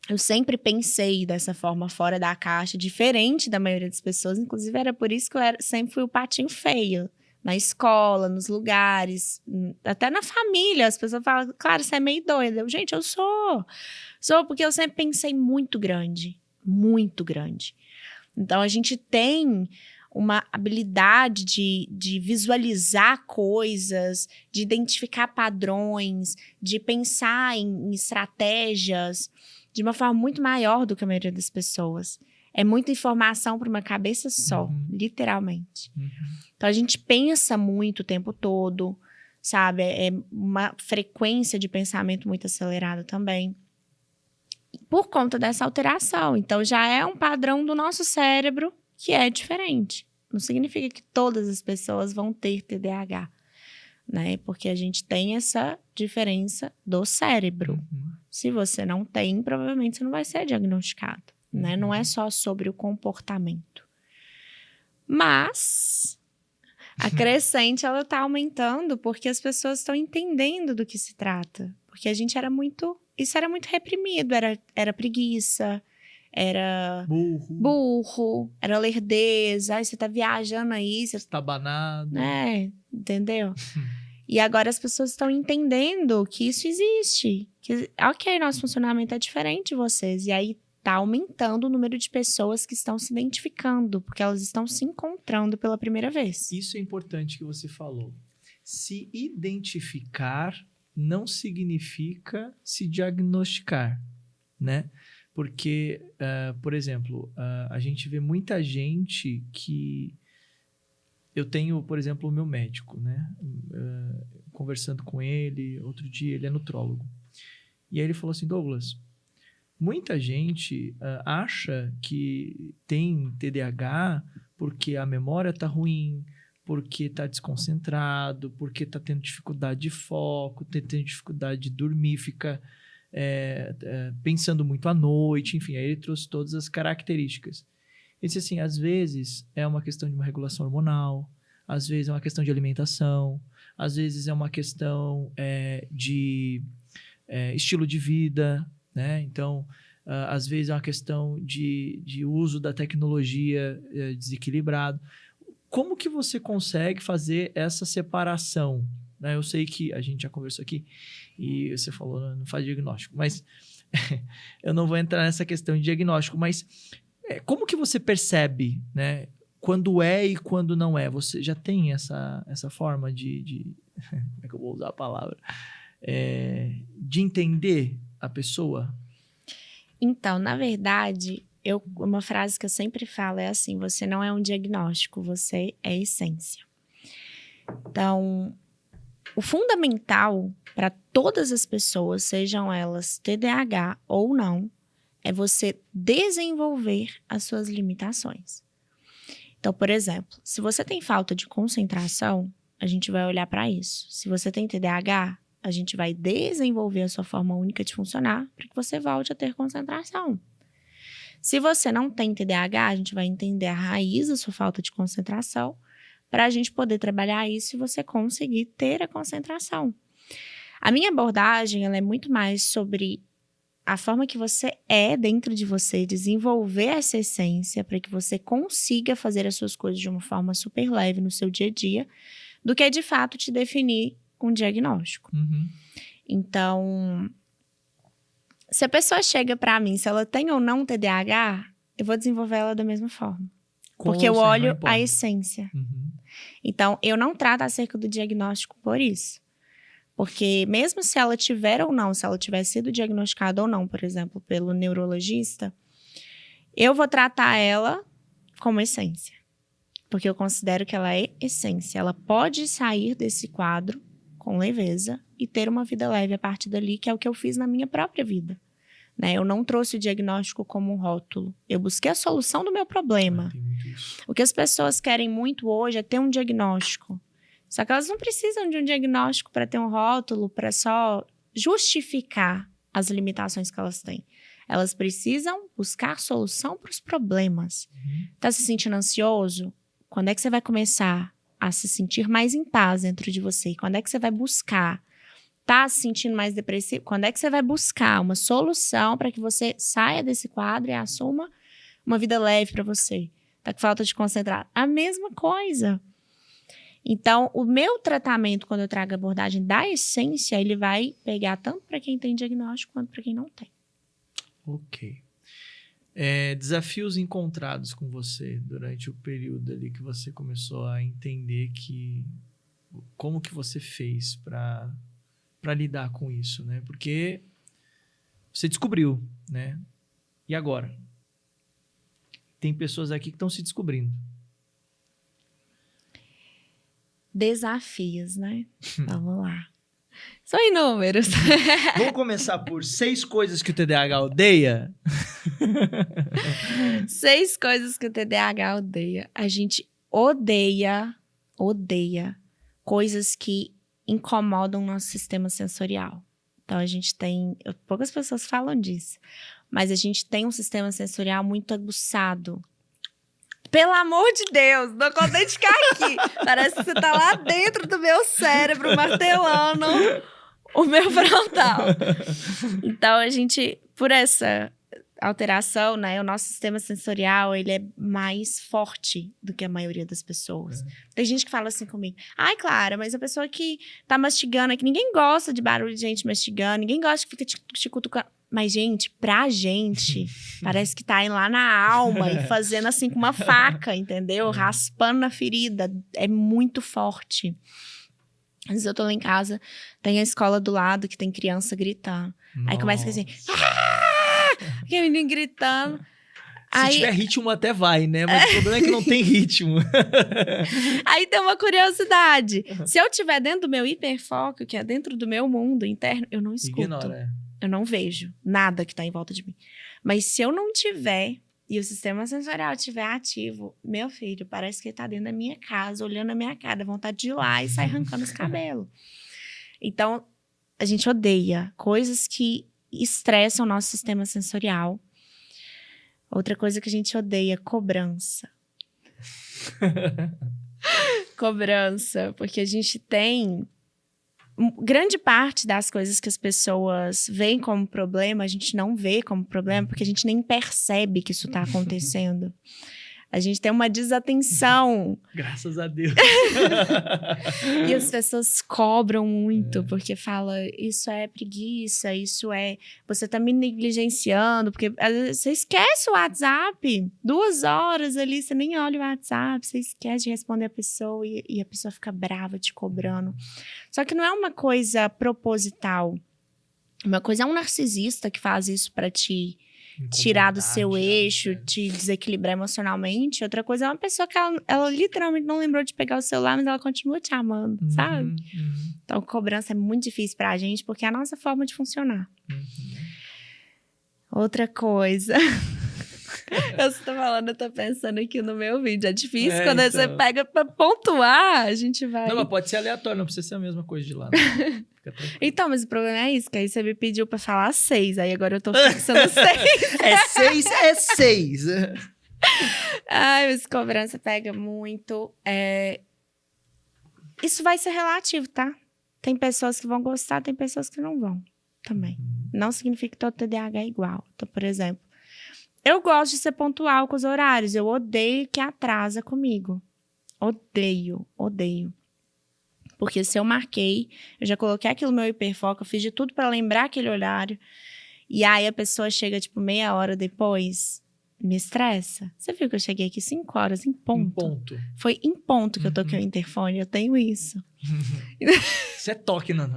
Eu sempre pensei dessa forma fora da caixa, diferente da maioria das pessoas. Inclusive, era por isso que sempre fui o patinho feio. Na escola, nos lugares, até na família. As pessoas falam, claro, você é meio doida. Gente, eu sou. Sou porque eu sempre pensei muito grande. Muito grande. Então, a gente tem uma habilidade de visualizar coisas, de identificar padrões, de pensar em estratégias de uma forma muito maior do que a maioria das pessoas. É muita informação para uma cabeça só, literalmente. Então, a gente pensa muito o tempo todo, sabe? É uma frequência de pensamento muito acelerada também. Por conta dessa alteração. Então, já é um padrão do nosso cérebro que é diferente. Não significa que todas as pessoas vão ter TDAH, né? Porque a gente tem essa diferença do cérebro. Se você não tem, provavelmente você não vai ser diagnosticado. Né? Não é só sobre o comportamento. Mas a crescente, ela tá aumentando porque as pessoas estão entendendo do que se trata. Porque a gente era muito... Isso era muito reprimido. Era preguiça, era burro, era lerdeza. Você tá viajando aí. Você tá banado. Entendeu? E agora as pessoas estão entendendo que isso existe. Que, ok, nosso funcionamento é diferente de vocês. E aí, tá aumentando o número de pessoas que estão se identificando, porque elas estão se encontrando pela primeira vez. Isso é importante que você falou. Se identificar não significa se diagnosticar, né? Porque, por exemplo, a gente vê muita gente que... Eu tenho, por exemplo, o meu médico, né? Conversando com ele, outro dia, ele é nutrólogo. E aí ele falou assim, Douglas... Muita gente acha que tem TDAH porque a memória está ruim, porque está desconcentrado, porque está tendo dificuldade de foco, tendo dificuldade de dormir, fica pensando muito à noite, enfim. Aí ele trouxe todas as características. Ele disse assim, às vezes é uma questão de uma regulação hormonal, às vezes é uma questão de alimentação, às vezes é uma questão de estilo de vida, né? Então, às vezes é uma questão de uso da tecnologia desequilibrado. Como que você consegue fazer essa separação? Né? Eu sei que a gente já conversou aqui e você falou não faz diagnóstico, mas eu não vou entrar nessa questão de diagnóstico, mas como que você percebe, né, quando é e quando não é? Você já tem essa forma de como é que eu vou usar a palavra? De entender a pessoa? Então, na verdade, uma frase que eu sempre falo é assim, você não é um diagnóstico, você é essência. Então, o fundamental para todas as pessoas, sejam elas TDAH ou não, é você desenvolver as suas limitações. Então, por exemplo, se você tem falta de concentração, a gente vai olhar para isso. Se você tem TDAH, a gente vai desenvolver a sua forma única de funcionar para que você volte a ter concentração. Se você não tem TDAH, a gente vai entender a raiz da sua falta de concentração para a gente poder trabalhar isso e você conseguir ter a concentração. A minha abordagem, ela é muito mais sobre a forma que você é dentro de você, desenvolver essa essência para que você consiga fazer as suas coisas de uma forma super leve no seu dia a dia, do que de fato te definir um diagnóstico. Então, se a pessoa chega para mim, se ela tem ou não TDAH, eu vou desenvolver ela da mesma forma. Porque eu olho a essência. Então, eu não trato acerca do diagnóstico por isso. Porque mesmo se ela tiver ou não, se ela tiver sido diagnosticada ou não, por exemplo, pelo neurologista, eu vou tratar ela como essência. Porque eu considero que ela é essência. Ela pode sair desse quadro com leveza e ter uma vida leve a partir dali, que é o que eu fiz na minha própria vida. Né? Eu não trouxe o diagnóstico como um rótulo. Eu busquei a solução do meu problema. O que as pessoas querem muito hoje é ter um diagnóstico. Só que elas não precisam de um diagnóstico para ter um rótulo, para só justificar as limitações que elas têm. Elas precisam buscar solução para os problemas. Tá se sentindo ansioso? Quando é que você vai começar a se sentir mais em paz dentro de você? Quando é que você vai buscar? Tá se sentindo mais depressivo? Quando é que você vai buscar uma solução para que você saia desse quadro e assuma uma vida leve para você? Tá com falta de concentrar? A mesma coisa. Então, o meu tratamento, quando eu trago a abordagem da essência, ele vai pegar tanto para quem tem diagnóstico quanto para quem não tem. Ok. Desafios encontrados com você durante o período ali que você começou a entender como que você fez para lidar com isso, né? Porque você descobriu, né? E agora? Tem pessoas aqui que estão se descobrindo. Desafios, né? Vamos lá. São inúmeros. Vamos começar por 6 coisas que o TDAH odeia? 6 coisas que o TDAH odeia. A gente odeia coisas que incomodam o nosso sistema sensorial. Então, a gente tem... Poucas pessoas falam disso. Mas a gente tem um sistema sensorial muito aguçado. Pelo amor de Deus, não contei de ficar aqui. Parece que você tá lá dentro do meu cérebro, martelando o meu frontal. Então, a gente, por essa alteração, né, o nosso sistema sensorial, ele é mais forte do que a maioria das pessoas. Tem gente que fala assim comigo, ai, Clara, mas a pessoa que tá mastigando aqui, ninguém gosta de barulho de gente mastigando, ninguém gosta que fica te cutucando. Mas, gente, pra gente, parece que tá indo lá na alma e fazendo assim com uma faca, entendeu? Raspando na ferida. É muito forte. Às vezes eu tô lá em casa, tem a escola do lado que tem criança gritando. Nossa. Aí começa assim, que menino gritando. Se tiver ritmo até vai, né? Mas o problema é que não tem ritmo. Aí tem uma curiosidade. Se eu estiver dentro do meu hiperfoco, que é dentro do meu mundo interno, eu não escuto. Ignora. Eu não vejo nada que tá em volta de mim. Mas se eu não tiver e o sistema sensorial estiver ativo, meu filho, parece que ele tá dentro da minha casa, olhando a minha cara, vontade de ir lá e sair arrancando os cabelos. Então, a gente odeia coisas que estressam o nosso sistema sensorial. Outra coisa que a gente odeia, cobrança. Cobrança, porque a gente tem... Grande parte das coisas que as pessoas veem como problema, a gente não vê como problema, porque a gente nem percebe que isso está acontecendo. A gente tem uma desatenção. Graças a Deus. E as pessoas cobram muito, porque fala, isso é preguiça, isso é... Você tá me negligenciando, porque às vezes você esquece o WhatsApp. 2 horas ali, você nem olha o WhatsApp, você esquece de responder a pessoa e a pessoa fica brava te cobrando. Só que não é uma coisa proposital. Uma coisa é um narcisista que faz isso pra te... tirar do seu eixo, te desequilibrar emocionalmente. Outra coisa é uma pessoa que ela literalmente não lembrou de pegar o celular, mas ela continua te amando, sabe? Então, cobrança é muito difícil pra gente, porque é a nossa forma de funcionar. Outra coisa... Você tá falando, eu tô pensando aqui no meu vídeo. É difícil quando então. você pega pra pontuar, a gente vai... Não, mas pode ser aleatório, não precisa ser a mesma coisa de lá. Né? Fica tranquilo. Então, mas o problema é isso, que aí você me pediu pra falar 6, aí agora eu tô fixando 6. É 6. Ai, mas cobrança pega muito. Isso vai ser relativo, tá? Tem pessoas que vão gostar, tem pessoas que não vão também. Não significa que todo TDAH é igual. Então, por exemplo, eu gosto de ser pontual com os horários. Eu odeio que atrasa comigo. Odeio. Porque se eu marquei, eu já coloquei aquilo no meu hiperfoco, eu fiz de tudo pra lembrar aquele horário. E aí a pessoa chega, tipo, meia hora depois, me estressa. Você viu que eu cheguei aqui 5 horas, em ponto. Foi em ponto que eu toquei o interfone, eu tenho isso. Isso é toque, não.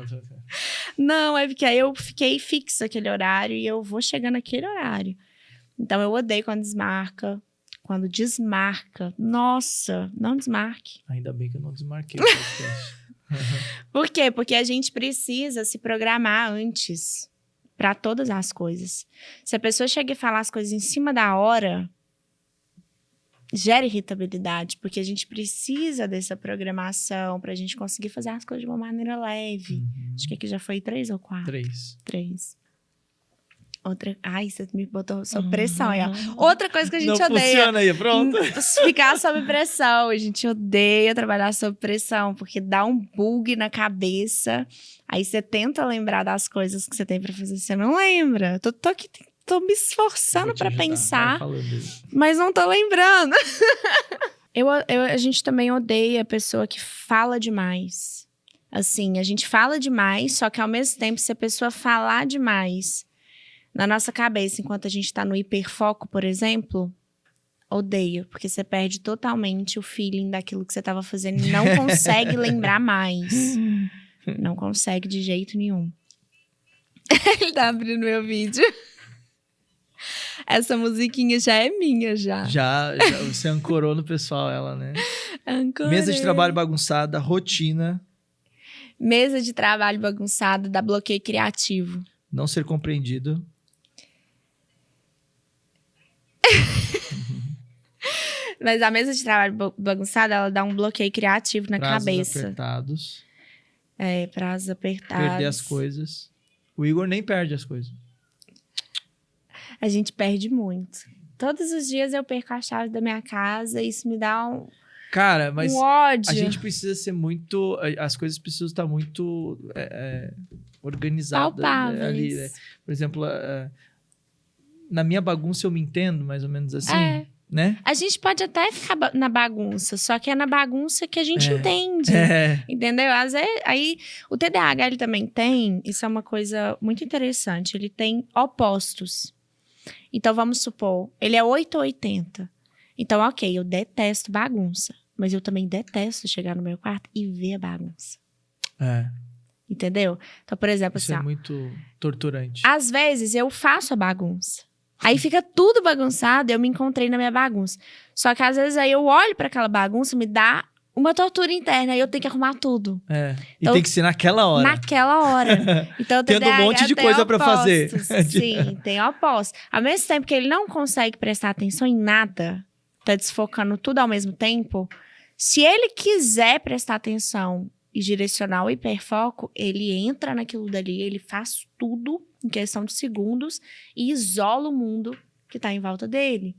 Não, é porque aí eu fiquei fixo aquele horário e eu vou chegar naquele horário. Então, eu odeio quando desmarca. Quando desmarca. Nossa, não desmarque. Ainda bem que eu não desmarquei o podcast. Por quê? Porque a gente precisa se programar antes para todas as coisas. Se a pessoa chega e falar as coisas em cima da hora, gera irritabilidade, porque a gente precisa dessa programação para a gente conseguir fazer as coisas de uma maneira leve. Acho que aqui já foi 3 ou 4? 3. Outra... Ai, você me botou sob pressão aí, ó. Outra coisa que a gente não odeia. Funciona aí, pronto. Ficar sob pressão. A gente odeia trabalhar sob pressão, porque dá um bug na cabeça. Aí você tenta lembrar das coisas que você tem pra fazer, você não lembra. Tô aqui, tô me esforçando pra pensar, mas não tô lembrando. A gente também odeia a pessoa que fala demais. Assim, a gente fala demais, só que ao mesmo tempo, se a pessoa falar demais na nossa cabeça, enquanto a gente tá no hiperfoco, por exemplo, odeio, porque você perde totalmente o feeling daquilo que você tava fazendo e não consegue lembrar mais. Não consegue de jeito nenhum. Ele tá abrindo meu vídeo. Essa musiquinha já é minha, já. Já você ancorou no pessoal ela, né? Ancorei. Mesa de trabalho bagunçada, rotina. Mesa de trabalho bagunçada, dá bloqueio criativo. Não ser compreendido. Mas a mesa de trabalho bagunçada, ela dá um bloqueio criativo na Prazos cabeça. apertados. Prazos apertados. Perder as coisas. O Igor nem perde as coisas. A gente perde muito. Todos os dias eu perco a chave da minha casa e isso me dá Cara, mas um ódio. a gente precisa ser muito... As coisas precisam estar muito organizadas. Palpáveis. Ali, né? Por exemplo, na minha bagunça eu me entendo, mais ou menos assim. Né? A gente pode até ficar na bagunça, só que é na bagunça que a gente entende. Entendeu? Às vezes, aí, o TDAH, ele também tem... Isso é uma coisa muito interessante. Ele tem opostos. Então, vamos supor, ele é 8 ou 80. Então, ok, eu detesto bagunça. Mas eu também detesto chegar no meu quarto e ver a bagunça. Entendeu? Então, por exemplo, isso assim... é muito torturante. Às vezes, eu faço a bagunça. Aí fica tudo bagunçado e eu me encontrei na minha bagunça. Só que às vezes aí eu olho pra aquela bagunça, me dá uma tortura interna e eu tenho que arrumar tudo. Então, e tem que ser naquela hora. Naquela hora. Então, tendo um monte de coisa pra fazer. Sim, tem opostos. Ao mesmo tempo que ele não consegue prestar atenção em nada, tá desfocando tudo ao mesmo tempo, se ele quiser prestar atenção e direcionar o hiperfoco, ele entra naquilo dali, ele faz tudo em questão de segundos e isola o mundo que tá em volta dele.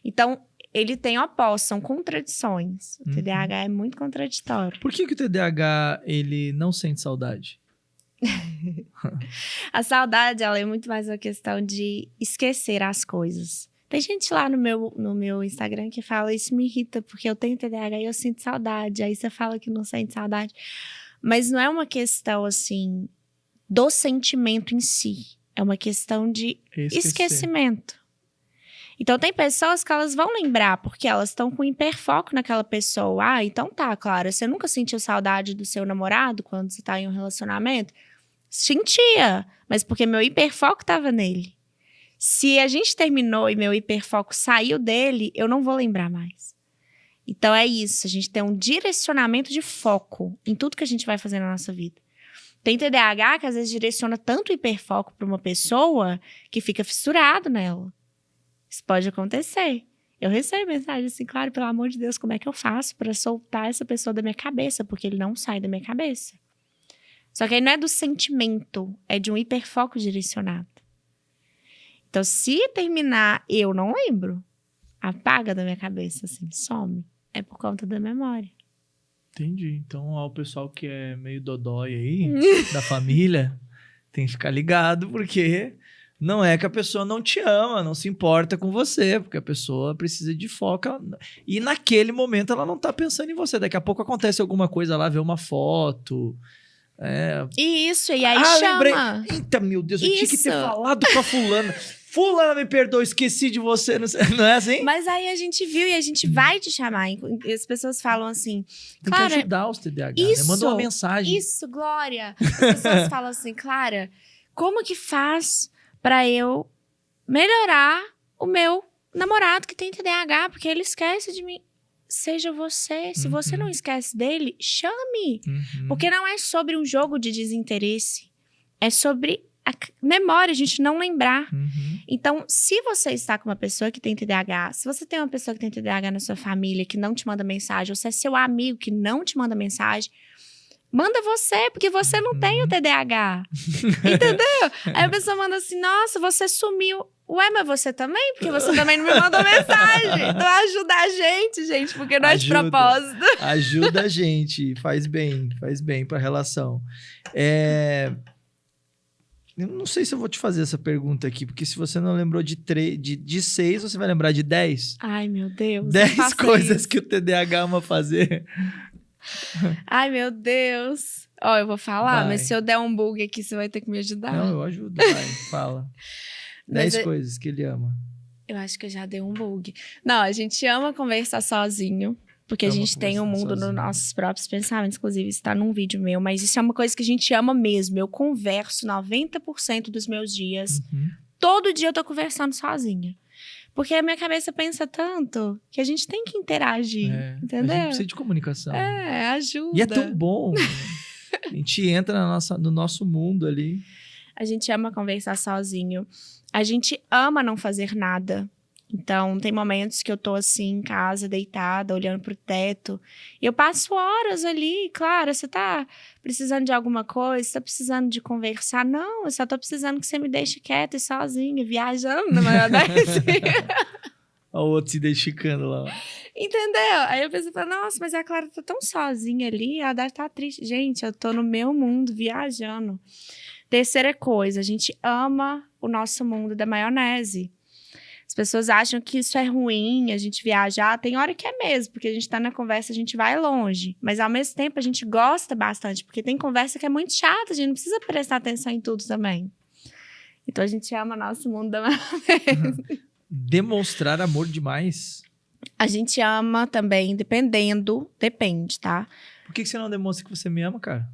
Então, ele tem opostos, são contradições. O TDAH é muito contraditório. Por que o TDAH, ele não sente saudade? A saudade, ela é muito mais uma questão de esquecer as coisas. Tem gente lá no meu Instagram que fala, isso me irrita, porque eu tenho TDAH e eu sinto saudade. Aí você fala que não sente saudade. Mas não é uma questão, assim, do sentimento em si. É uma questão de esquecimento. Então, tem pessoas que elas vão lembrar, porque elas estão com hiperfoco naquela pessoa. Ah, então tá, Clara, você nunca sentiu saudade do seu namorado quando você tá em um relacionamento? Sentia, mas porque meu hiperfoco tava nele. Se a gente terminou e meu hiperfoco saiu dele, eu não vou lembrar mais. Então, é isso. A gente tem um direcionamento de foco em tudo que a gente vai fazer na nossa vida. Tem TDAH que às vezes direciona tanto o hiperfoco para uma pessoa que fica fissurado nela. Isso pode acontecer. Eu recebo mensagem assim, claro, pelo amor de Deus, como é que eu faço pra soltar essa pessoa da minha cabeça? Porque ele não sai da minha cabeça. Só que aí não é do sentimento, é de um hiperfoco direcionado. Então, se terminar, eu não lembro. Apaga da minha cabeça, assim, some. É por conta da memória. Entendi. Então, ó, o pessoal que é meio dodói aí, da família, tem que ficar ligado, porque não é que a pessoa não te ama, não se importa com você, porque a pessoa precisa de foco. E naquele momento ela não tá pensando em você. Daqui a pouco acontece alguma coisa lá, vê uma foto. Isso, e aí lembrei. chama. Eita, meu Deus, eu tinha que ter Isso. falado com a fulana. Fulana, me perdoa, esqueci de você. Não é assim? Mas aí a gente viu e a gente vai te chamar. E as pessoas falam assim, Tem Clara, que ajudar os TDAH, isso, né? Manda uma mensagem. Isso, Glória. As pessoas falam assim, Clara, como que faz pra eu melhorar o meu namorado que tem TDAH? Porque ele esquece de mim. Seja você. Se você não esquece dele, chame. Porque não é sobre um jogo de desinteresse. É sobre a memória, a gente não lembrar. Então, se você está com uma pessoa que tem TDAH, se você tem uma pessoa que tem TDAH na sua família que não te manda mensagem, ou se é seu amigo que não te manda mensagem, manda você, porque você não tem o TDAH. Entendeu? Aí a pessoa manda assim, nossa, você sumiu. Ué, mas você também? Porque você também não me mandou mensagem. Então ajuda a gente, porque não é de propósito. Ajuda a gente, faz bem pra relação. Eu não sei se eu vou te fazer essa pergunta aqui, porque se você não lembrou de 6, você vai lembrar de 10. Ai, meu Deus. 10 coisas que o TDAH ama fazer. Ai, meu Deus. Ó, eu vou falar, Vai. mas se eu der um bug aqui, você vai ter que me ajudar. Não, eu ajudo, vai, fala. 10 Mas coisas que ele ama. Eu acho que eu já dei um bug. Não, a gente ama conversar sozinho. Porque a Ama gente tem um conversar mundo nos sozinho. nossos próprios pensamentos. Inclusive, isso tá num vídeo meu. Mas isso é uma coisa que a gente ama mesmo. Eu converso 90% dos meus dias. Todo dia eu tô conversando sozinha. Porque a minha cabeça pensa tanto que a gente tem que interagir. Entendeu? A gente precisa de comunicação. Ajuda. E é tão bom. A gente entra no nosso mundo ali. A gente ama conversar sozinho. A gente ama não fazer nada. Então, tem momentos que eu tô assim em casa, deitada, olhando pro teto. E eu passo horas ali. Claro, você tá precisando de alguma coisa? Você tá precisando de conversar? Não, eu só tô precisando que você me deixe quieta e sozinha, viajando na maionese. Olha o outro se identificando lá. Entendeu? Aí a pessoa fala, nossa, mas a Clara tá tão sozinha ali, ela deve estar triste. Gente, eu tô no meu mundo, viajando. Terceira coisa, a gente ama o nosso mundo da maionese. As pessoas acham que isso é ruim, a gente viajar. Tem hora que é mesmo, porque a gente tá na conversa, a gente vai longe. Mas, ao mesmo tempo, a gente gosta bastante, porque tem conversa que é muito chata, a gente não precisa prestar atenção em tudo também. Então, a gente ama nosso mundo da maionese. Demonstrar amor demais. A gente ama também, depende, tá? Por que você não demonstra que você me ama, cara?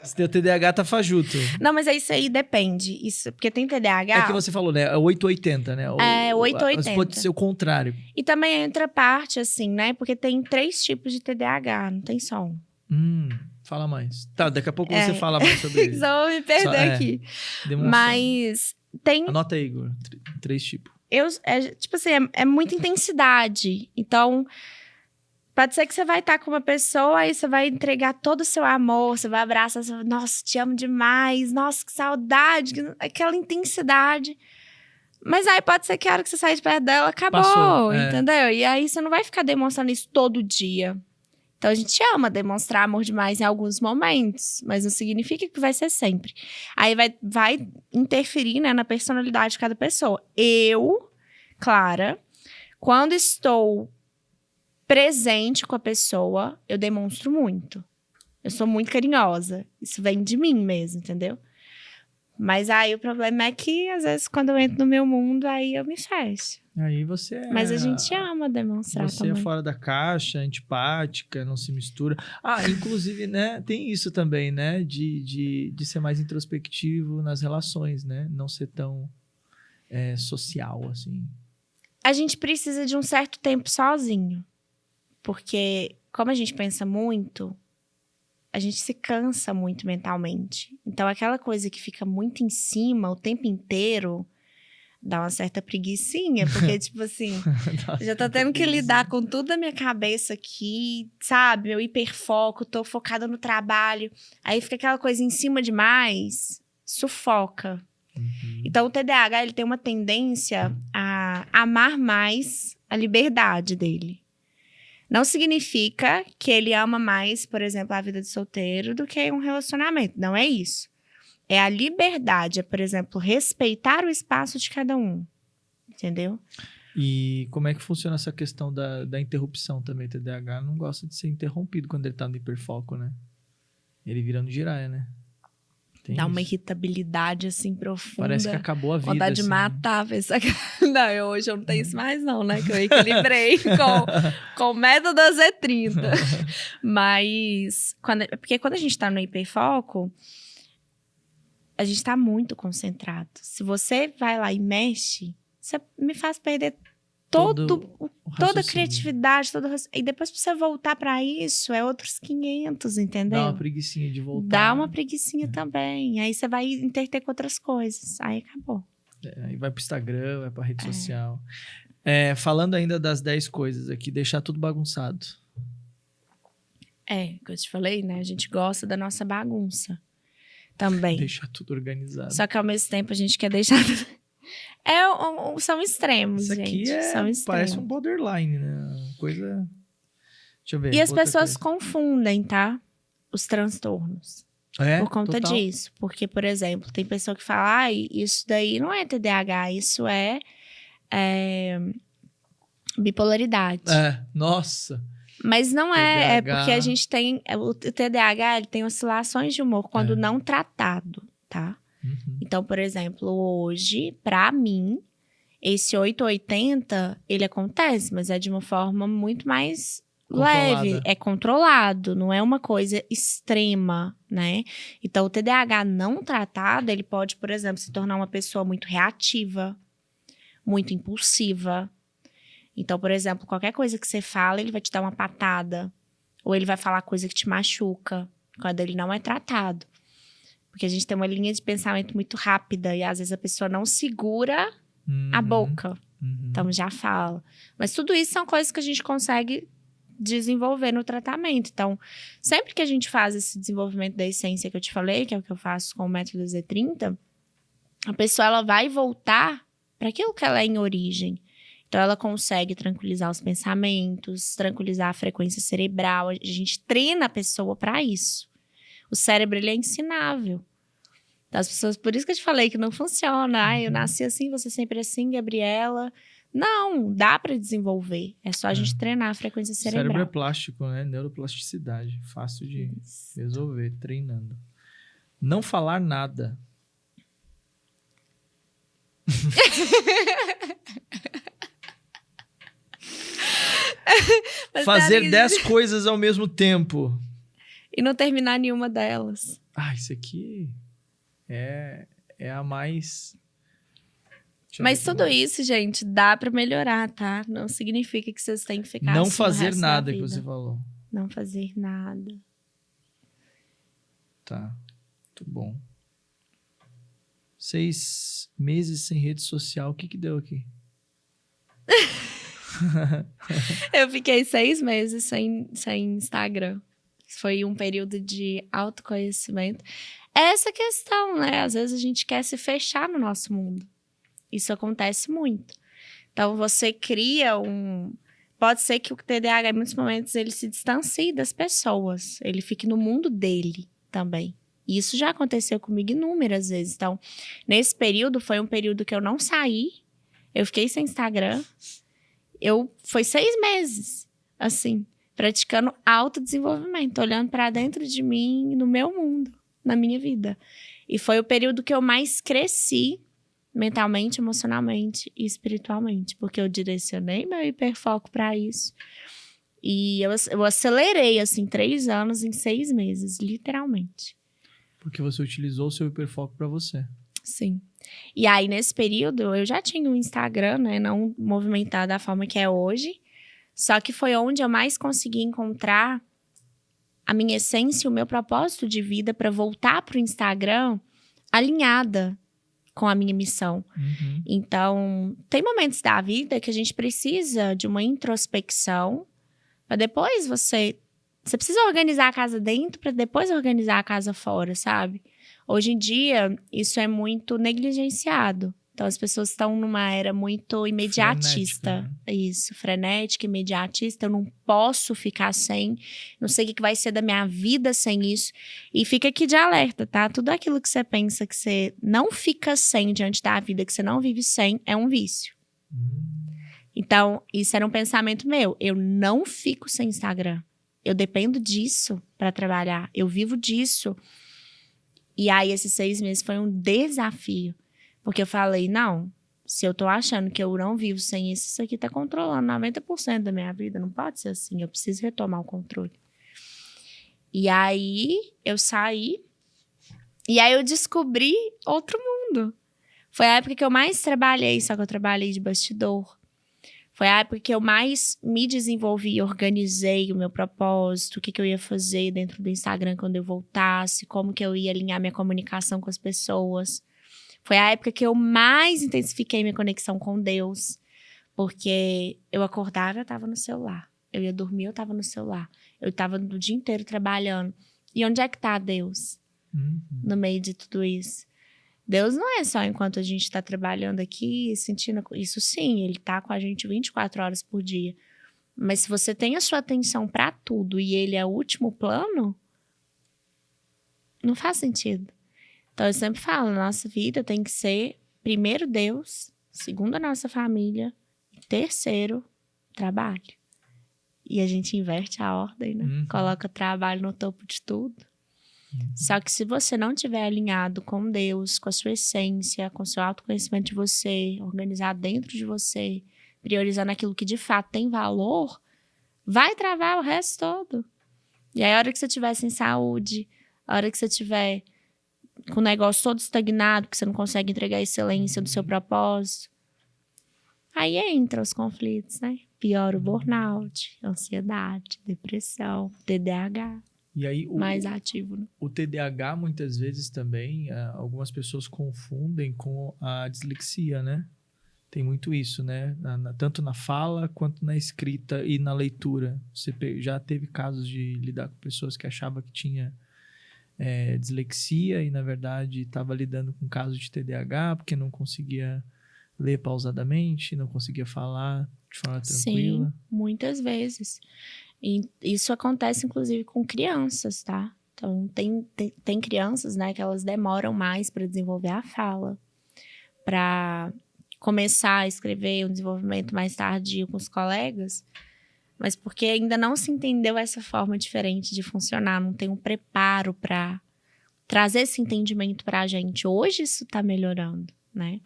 Se teu TDAH tá fajuto. Não, mas é isso aí, depende. Isso, porque tem TDAH... É que você falou, né? É 880, né? É, 880. Mas pode ser o contrário. E também entra parte, assim, né? Porque tem 3 tipos de TDAH, não tem só um. Fala mais. Tá, daqui a pouco você fala mais sobre ele. Só vou me perder aqui. Mas tem... Anota aí, Igor. 3 tipos. Tipo assim, é muita intensidade. Então... Pode ser que você vai estar com uma pessoa, aí você vai entregar todo o seu amor, você vai abraçar, você vai, nossa, te amo demais, nossa, que saudade, aquela intensidade. Mas aí pode ser que a hora que você sair de perto dela, acabou, passou, entendeu? E aí você não vai ficar demonstrando isso todo dia. Então a gente ama demonstrar amor demais em alguns momentos, mas não significa que vai ser sempre. Aí vai interferir, né, na personalidade de cada pessoa. Eu, Clara, quando estou presente com a pessoa, eu demonstro muito. Eu sou muito carinhosa. Isso vem de mim mesmo, entendeu? Mas aí o problema é que, às vezes, quando eu entro no meu mundo, aí eu me fecho. Aí você Mas a gente ama demonstrar você também. É fora da caixa, antipática, não se mistura. Inclusive, né, tem isso também, né? De ser mais introspectivo nas relações, né? Não ser tão social, assim. A gente precisa de um certo tempo sozinho. Porque, como a gente pensa muito, a gente se cansa muito mentalmente. Então, aquela coisa que fica muito em cima o tempo inteiro dá uma certa preguicinha, porque, tipo assim, já tô tendo que lidar com tudo na minha cabeça aqui, sabe? Meu hiperfoco, tô focada no trabalho. Aí fica aquela coisa em cima demais, sufoca. Então, o TDAH, ele tem uma tendência a amar mais a liberdade dele. Não significa que ele ama mais, por exemplo, a vida de solteiro do que um relacionamento. Não é isso. É a liberdade, é, por exemplo, respeitar o espaço de cada um. Entendeu? E como é que funciona essa questão da interrupção também? O TDAH não gosta de ser interrompido quando ele tá no hiperfoco, né? Ele vira no giraia, né? Dá uma irritabilidade, assim, profunda. Parece que acabou a vida, vontade de assim, matar a pessoa. Não, hoje eu não tenho isso mais não, né? Que eu equilibrei com o método Z30. Mas, porque quando a gente tá no hiperfoco, a gente tá muito concentrado. Se você vai lá e mexe, você me faz perder toda a criatividade, e depois pra você voltar pra isso, é outros 500, entendeu? Dá uma preguicinha de voltar. Dá uma preguicinha também. Aí você vai interter com outras coisas. Aí acabou. Aí vai pro Instagram, vai pra rede social. Falando ainda das 10 coisas aqui, deixar tudo bagunçado. Que eu te falei, né? A gente gosta da nossa bagunça também. Deixar tudo organizado. Só que ao mesmo tempo a gente quer deixar... são extremos, isso aqui gente. São extremos. Parece um borderline, né? Coisa... Deixa eu ver. E as pessoas confundem, tá? Os transtornos. Por conta disso. Porque, por exemplo, tem pessoa que fala, isso daí não é TDAH, isso é bipolaridade. Nossa. Mas não é porque a gente tem... O TDAH, ele tem oscilações de humor quando não tratado, tá? Então, por exemplo, hoje, pra mim, esse 880, ele acontece, mas é de uma forma muito mais leve. É controlado, não é uma coisa extrema, né? Então, o TDAH não tratado, ele pode, por exemplo, se tornar uma pessoa muito reativa, muito impulsiva. Então, por exemplo, qualquer coisa que você fala, ele vai te dar uma patada. Ou ele vai falar coisa que te machuca, quando ele não é tratado. Porque a gente tem uma linha de pensamento muito rápida e às vezes a pessoa não segura a boca. Então já fala. Mas tudo isso são coisas que a gente consegue desenvolver no tratamento. Então, sempre que a gente faz esse desenvolvimento da essência que eu te falei, que é o que eu faço com o método Z30, a pessoa ela vai voltar para aquilo que ela é em origem. Então, ela consegue tranquilizar os pensamentos, tranquilizar a frequência cerebral. A gente treina a pessoa para isso. O cérebro, ele é ensinável. Então, as pessoas, por isso que eu te falei que não funciona. Eu nasci assim, você sempre assim, Gabriela. Não, dá para desenvolver. É só a gente treinar a frequência cerebral. O cérebro é plástico, né? Neuroplasticidade. Fácil de resolver, treinando. Não falar nada. Fazer 10 coisas ao mesmo tempo. E não terminar nenhuma delas. Isso aqui é a mais... Mas tudo isso, gente, dá pra melhorar, tá? Não significa que vocês têm que ficar não assim fazer o resto nada da que vida. você falou. Não fazer nada. Tá, muito bom. 6 meses sem rede social, o que deu aqui? Eu fiquei 6 meses sem Instagram. Foi um período de autoconhecimento. É essa questão, né? Às vezes a gente quer se fechar no nosso mundo. Isso acontece muito. Então, você cria Pode ser que o TDAH, em muitos momentos, ele se distancie das pessoas. Ele fique no mundo dele também. E isso já aconteceu comigo inúmeras vezes. Então, nesse período, foi um período que eu não saí. Eu fiquei sem Instagram. Foi 6 meses, assim, praticando autodesenvolvimento, olhando para dentro de mim, no meu mundo, na minha vida. E foi o período que eu mais cresci mentalmente, emocionalmente e espiritualmente, porque eu direcionei meu hiperfoco para isso. E eu acelerei, assim, 3 anos em 6 meses, literalmente. Porque você utilizou o seu hiperfoco para você. Sim. E aí, nesse período, eu já tinha um Instagram, né? Não movimentado da forma que é hoje. Só que foi onde eu mais consegui encontrar a minha essência, o meu propósito de vida para voltar pro Instagram alinhada com a minha missão. Então, tem momentos da vida que a gente precisa de uma introspecção para depois você precisa organizar a casa dentro para depois organizar a casa fora, sabe? Hoje em dia, isso é muito negligenciado. Então, as pessoas estão numa era muito imediatista. Frenética, né? Isso, frenética, imediatista. Eu não posso ficar sem. Não sei o que vai ser da minha vida sem isso. E fica aqui de alerta, tá? Tudo aquilo que você pensa que você não fica sem diante da vida, que você não vive sem, é um vício. Então, isso era um pensamento meu. Eu não fico sem Instagram. Eu dependo disso para trabalhar. Eu vivo disso. E aí, esses 6 meses foi um desafio. Porque eu falei, não, se eu tô achando que eu não vivo sem isso aqui tá controlando 90% da minha vida. Não pode ser assim, eu preciso retomar o controle. E aí, eu saí. E aí, eu descobri outro mundo. Foi a época que eu mais trabalhei, só que eu trabalhei de bastidor. Foi a época que eu mais me desenvolvi, organizei o meu propósito, o que eu ia fazer dentro do Instagram quando eu voltasse, como que eu ia alinhar minha comunicação com as pessoas. Foi a época que eu mais intensifiquei minha conexão com Deus, porque eu acordava, eu estava no celular. Eu ia dormir, eu estava no celular. Eu estava o dia inteiro trabalhando. E onde é que está Deus no meio de tudo isso? Deus não é só enquanto a gente está trabalhando aqui, sentindo isso. Sim, ele está com a gente 24 horas por dia. Mas se você tem a sua atenção para tudo e ele é o último plano, não faz sentido. Então, eu sempre falo, nossa vida tem que ser primeiro Deus, segundo a nossa família e terceiro, trabalho. E a gente inverte a ordem, né? Coloca trabalho no topo de tudo. Só que se você não estiver alinhado com Deus, com a sua essência, com o seu autoconhecimento de você, organizado dentro de você, priorizando aquilo que de fato tem valor, vai travar o resto todo. E aí, a hora que você estiver sem saúde, a hora que você estiver com o negócio todo estagnado, que você não consegue entregar a excelência do seu propósito, aí entra os conflitos, né? Piora o burnout, ansiedade, depressão, TDAH. E aí, mais ativo, né? O TDAH, muitas vezes também, algumas pessoas confundem com a dislexia, né? Tem muito isso, né? Tanto na fala, quanto na escrita e na leitura. Você já teve casos de lidar com pessoas que achavam que tinha dislexia e, na verdade, estava lidando com casos de TDAH porque não conseguia ler pausadamente, não conseguia falar de forma tranquila. Sim, muitas vezes. E isso acontece, inclusive, com crianças, tá? Então, tem crianças, né, que elas demoram mais para desenvolver a fala, para começar a escrever um desenvolvimento mais tardio com os colegas, mas porque ainda não se entendeu essa forma diferente de funcionar, não tem um preparo para trazer esse entendimento para a gente. Hoje isso está melhorando, né?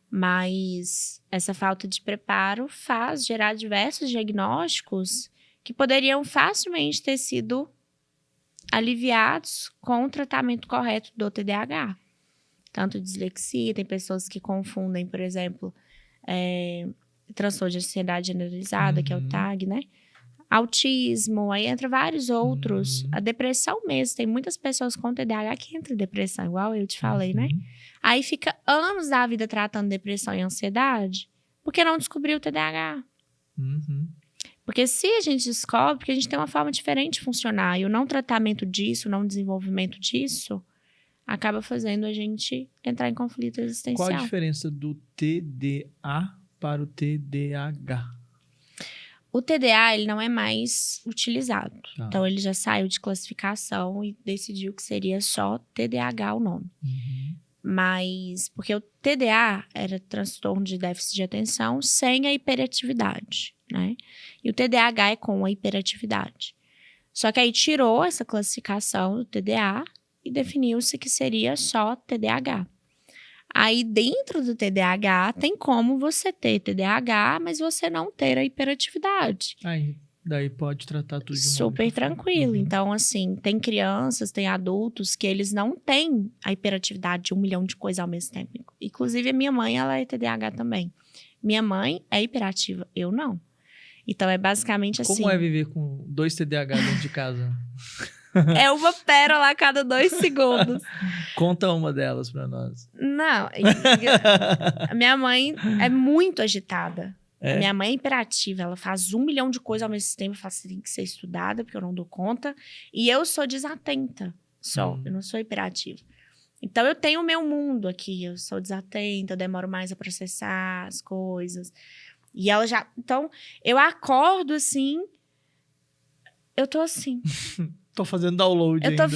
Mas essa falta de preparo faz gerar diversos diagnósticos que poderiam facilmente ter sido aliviados com o tratamento correto do TDAH. Tanto dislexia, tem pessoas que confundem, por exemplo, transtorno de ansiedade generalizada, que é o TAG, né? Autismo, aí entra vários outros. A depressão mesmo, tem muitas pessoas com TDAH que entram em depressão, igual eu te falei, né? Aí fica anos da vida tratando depressão e ansiedade, porque não descobriu o TDAH. Porque se a gente descobre, porque a gente tem uma forma diferente de funcionar, e o não tratamento disso, o não desenvolvimento disso, acaba fazendo a gente entrar em conflito existencial. Qual a diferença do TDA para o TDAH? O TDA, ele não é mais utilizado. Tá. Então, ele já saiu de classificação e decidiu que seria só TDAH o nome. Mas, porque o TDA era transtorno de déficit de atenção sem a hiperatividade, né? E o TDAH é com a hiperatividade. Só que aí tirou essa classificação do TDA e definiu-se que seria só TDAH. Aí, dentro do TDAH, tem como você ter TDAH, mas você não ter a hiperatividade. Aí, daí pode tratar tudo de uma super tranquilo. Então, assim, tem crianças, tem adultos que eles não têm a hiperatividade de 1 milhão de coisas ao mesmo tempo. Inclusive, a minha mãe, ela é TDAH também. Minha mãe é hiperativa, eu não. Então, é basicamente assim. Como é viver com 2 TDAH dentro de casa? É uma pérola a cada 2 segundos. Conta uma delas pra nós. Não, a minha mãe é muito agitada. É? A minha mãe é imperativa, ela faz 1 milhão de coisas ao mesmo tempo. Eu falo assim, tem que ser estudada, porque eu não dou conta. E eu sou desatenta só, eu não sou hiperativa. Então, eu tenho o meu mundo aqui, eu sou desatenta, eu demoro mais a processar as coisas. E ela já... Então, eu acordo assim, eu tô assim. Tô fazendo download ainda.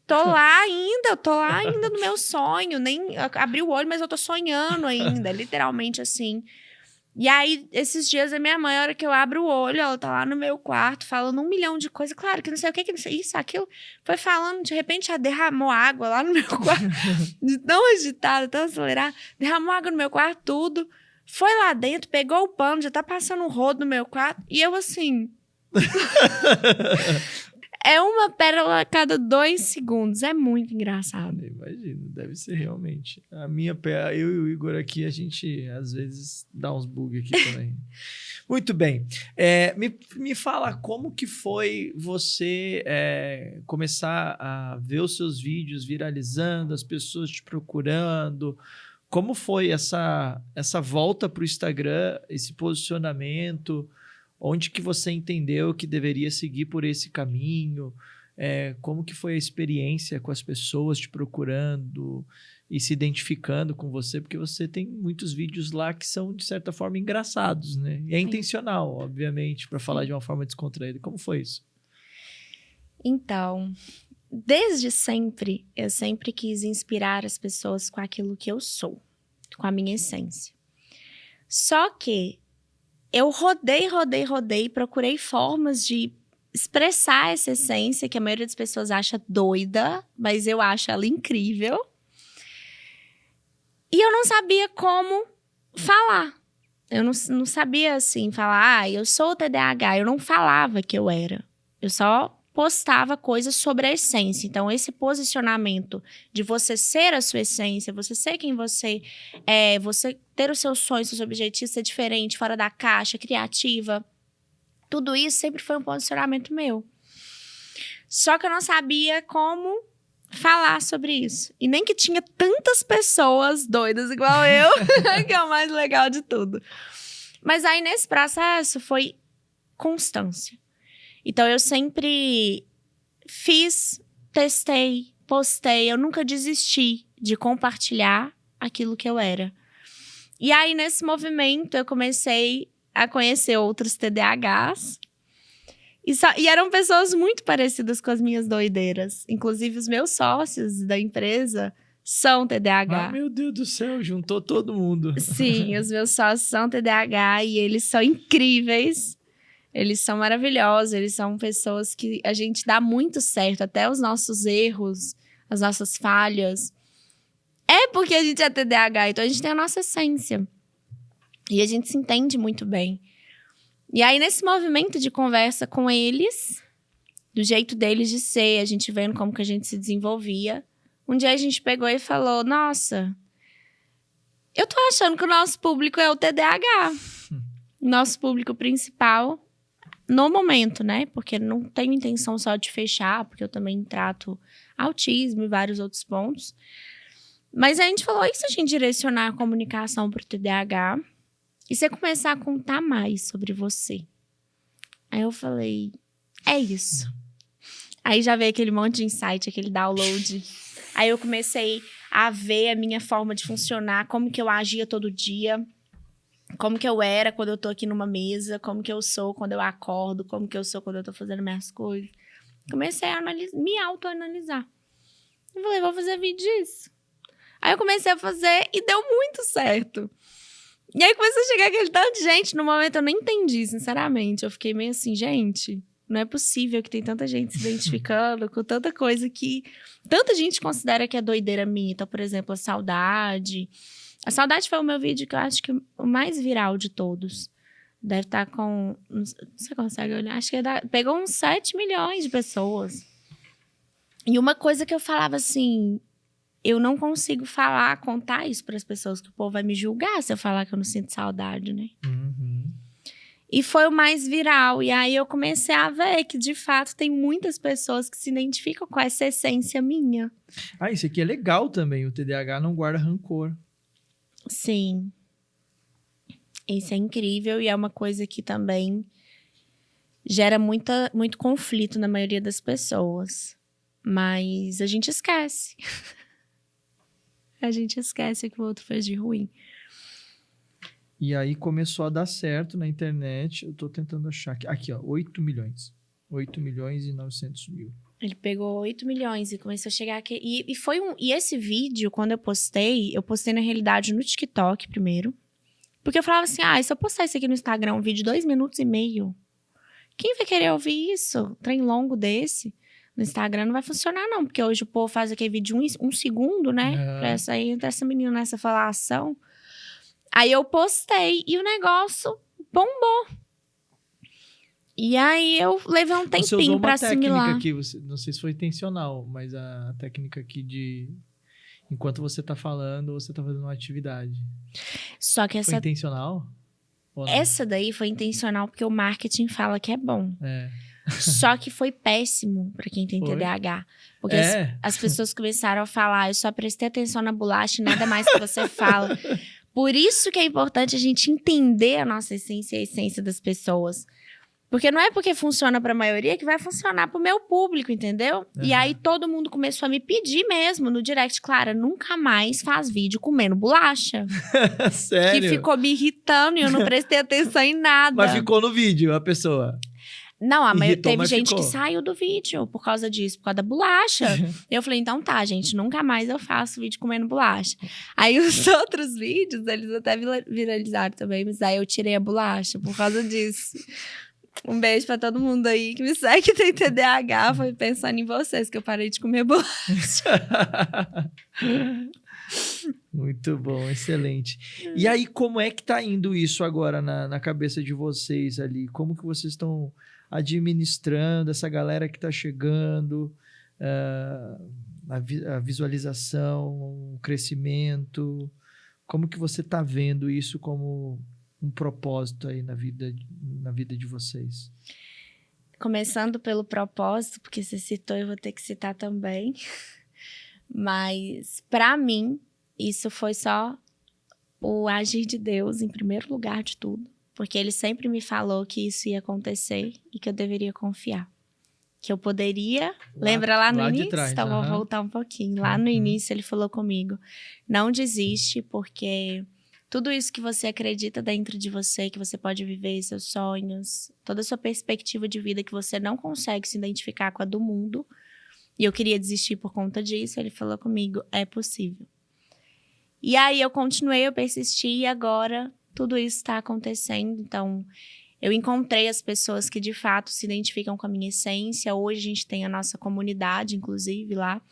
Tô lá ainda no meu sonho. Nem abri o olho, mas eu tô sonhando ainda, literalmente assim. E aí, esses dias, a minha mãe, a hora que eu abro o olho, ela tá lá no meu quarto, falando 1 milhão de coisas. Claro, que não sei o que não sei isso, aquilo. Foi falando, de repente, já derramou água lá no meu quarto. De tão agitada, tão acelerada. Derramou água no meu quarto, tudo. Foi lá dentro, pegou o pano, já tá passando um rodo no meu quarto. E eu, assim... É uma pérola a cada 2 segundos. É muito engraçado. Imagino, deve ser realmente. A minha eu e o Igor aqui, a gente às vezes dá uns bugs aqui também. Muito bem. Me fala como que foi você começar a ver os seus vídeos viralizando, as pessoas te procurando. Como foi essa volta para o Instagram, esse posicionamento? Onde que você entendeu que deveria seguir por esse caminho? Como que foi a experiência com as pessoas te procurando e se identificando com você? Porque você tem muitos vídeos lá que são, de certa forma, engraçados, né? E é intencional, obviamente, para falar de uma forma descontraída. Como foi isso? Então, desde sempre, eu sempre quis inspirar as pessoas com aquilo que eu sou, com a minha essência. Só que eu rodei, procurei formas de expressar essa essência, que a maioria das pessoas acha doida, mas eu acho ela incrível. E eu não sabia como falar. Eu não sabia, assim, falar, eu sou o TDAH. Eu não falava que eu era. Eu só postava coisas sobre a essência. Então, esse posicionamento de você ser a sua essência, você ser quem você é, você ter os seus sonhos, seus objetivos, ser diferente, fora da caixa, criativa, tudo isso sempre foi um posicionamento meu. Só que eu não sabia como falar sobre isso. E nem que tinha tantas pessoas doidas igual eu, que é o mais legal de tudo. Mas aí, nesse processo, foi constância. Então, eu sempre fiz, testei, postei. Eu nunca desisti de compartilhar aquilo que eu era. E aí, nesse movimento, eu comecei a conhecer outros TDAHs. E eram pessoas muito parecidas com as minhas doideiras. Inclusive, os meus sócios da empresa são TDAH. Ah, meu Deus do céu, juntou todo mundo. Sim, os meus sócios são TDAH e eles são incríveis. Eles são maravilhosos, eles são pessoas que a gente dá muito certo. Até os nossos erros, as nossas falhas. É porque a gente é TDAH, então a gente tem a nossa essência. E a gente se entende muito bem. E aí, nesse movimento de conversa com eles, do jeito deles de ser, a gente vendo como que a gente se desenvolvia, um dia a gente pegou e falou, nossa, eu tô achando que o nosso público é o TDAH. Nosso público principal, no momento, né? Porque não tenho intenção só de fechar, porque eu também trato autismo e vários outros pontos. Mas a gente falou, e se a gente direcionar a comunicação pro TDAH e você começar a contar mais sobre você? Aí eu falei, é isso. Aí já veio aquele monte de insight, aquele download. Aí eu comecei a ver a minha forma de funcionar, como que eu agia todo dia, como que eu era quando eu tô aqui numa mesa, como que eu sou quando eu acordo, como que eu sou quando eu tô fazendo minhas coisas. Comecei a me autoanalisar. Eu falei, vou fazer vídeo disso. Aí eu comecei a fazer e deu muito certo. E aí começou a chegar aquele tanto de gente. No momento eu nem entendi, sinceramente. Eu fiquei meio assim, gente, não é possível que tem tanta gente se identificando com tanta coisa que tanta gente considera que é doideira minha. Então, por exemplo, a saudade. A saudade foi o meu vídeo que eu acho que o mais viral de todos. Deve estar com... Você consegue olhar? Acho que pegou uns 7 milhões de pessoas. E uma coisa que eu falava assim... Eu não consigo contar isso para as pessoas, que o povo vai me julgar se eu falar que eu não sinto saudade, né? Uhum. E foi o mais viral. E aí eu comecei a ver que, de fato, tem muitas pessoas que se identificam com essa essência minha. Ah, isso aqui é legal também. O TDAH não guarda rancor. Sim. Isso é incrível e é uma coisa que também gera muito conflito na maioria das pessoas. Mas a gente esquece. A gente esquece o que o outro fez de ruim. E aí começou a dar certo na internet. Eu tô tentando achar aqui. Aqui, ó, 8 milhões. 8 milhões e 900 mil. Ele pegou 8 milhões e começou a chegar aqui. E esse vídeo, quando eu postei na realidade no TikTok primeiro. Porque eu falava assim, se eu postar isso aqui no Instagram, um vídeo de 2 minutos e meio, quem vai querer ouvir isso? Trem longo desse? No Instagram não vai funcionar, não. Porque hoje o povo faz aquele vídeo de um segundo, né? Pra essa menina nessa falação. Aí eu postei e o negócio bombou. E aí eu levei um tempinho pra assimilar. Aqui, não sei se foi intencional, mas a técnica aqui de... Enquanto você tá falando, você tá fazendo uma atividade. Só que Foi intencional? Essa daí foi intencional porque o marketing fala que é bom. Só que foi péssimo pra quem tem TDAH. Porque as pessoas começaram a falar, eu só prestei atenção na bolacha e nada mais que você fala. Por isso que é importante a gente entender a nossa essência e a essência das pessoas. Porque não é porque funciona pra maioria que vai funcionar pro meu público, entendeu? E aí todo mundo começou a me pedir mesmo no direct. Clara, nunca mais faz vídeo comendo bolacha. Sério? Que ficou me irritando e eu não prestei atenção em nada. Mas ficou no vídeo a pessoa? Não, teve gente que saiu do vídeo por causa disso, por causa da bolacha. Eu falei, então tá, gente, nunca mais eu faço vídeo comendo bolacha. Aí os outros vídeos, eles até viralizaram também, mas aí eu tirei a bolacha por causa disso. Um beijo pra todo mundo aí que me segue que tem TDAH. Foi pensando em vocês que eu parei de comer bolacha. Muito bom, excelente. E aí, como é que tá indo isso agora na cabeça de vocês ali? Como que vocês estão administrando essa galera que tá chegando, a visualização, o crescimento? Como que você tá vendo isso como um propósito aí na vida de vocês? Começando pelo propósito, porque você citou, eu vou ter que citar também. Mas, para mim, isso foi só o agir de Deus em primeiro lugar de tudo. Porque ele sempre me falou que isso ia acontecer e que eu deveria confiar. Que eu poderia... Lembra lá no início? Trás, então, vou voltar um pouquinho. Lá no início, ele falou comigo, não desiste, porque tudo isso que você acredita dentro de você, que você pode viver seus sonhos, toda a sua perspectiva de vida que você não consegue se identificar com a do mundo, e eu queria desistir por conta disso, ele falou comigo, é possível. E aí eu continuei, eu persisti, e agora tudo isso está acontecendo. Então, eu encontrei as pessoas que de fato se identificam com a minha essência. Hoje a gente tem a nossa comunidade, inclusive, lá,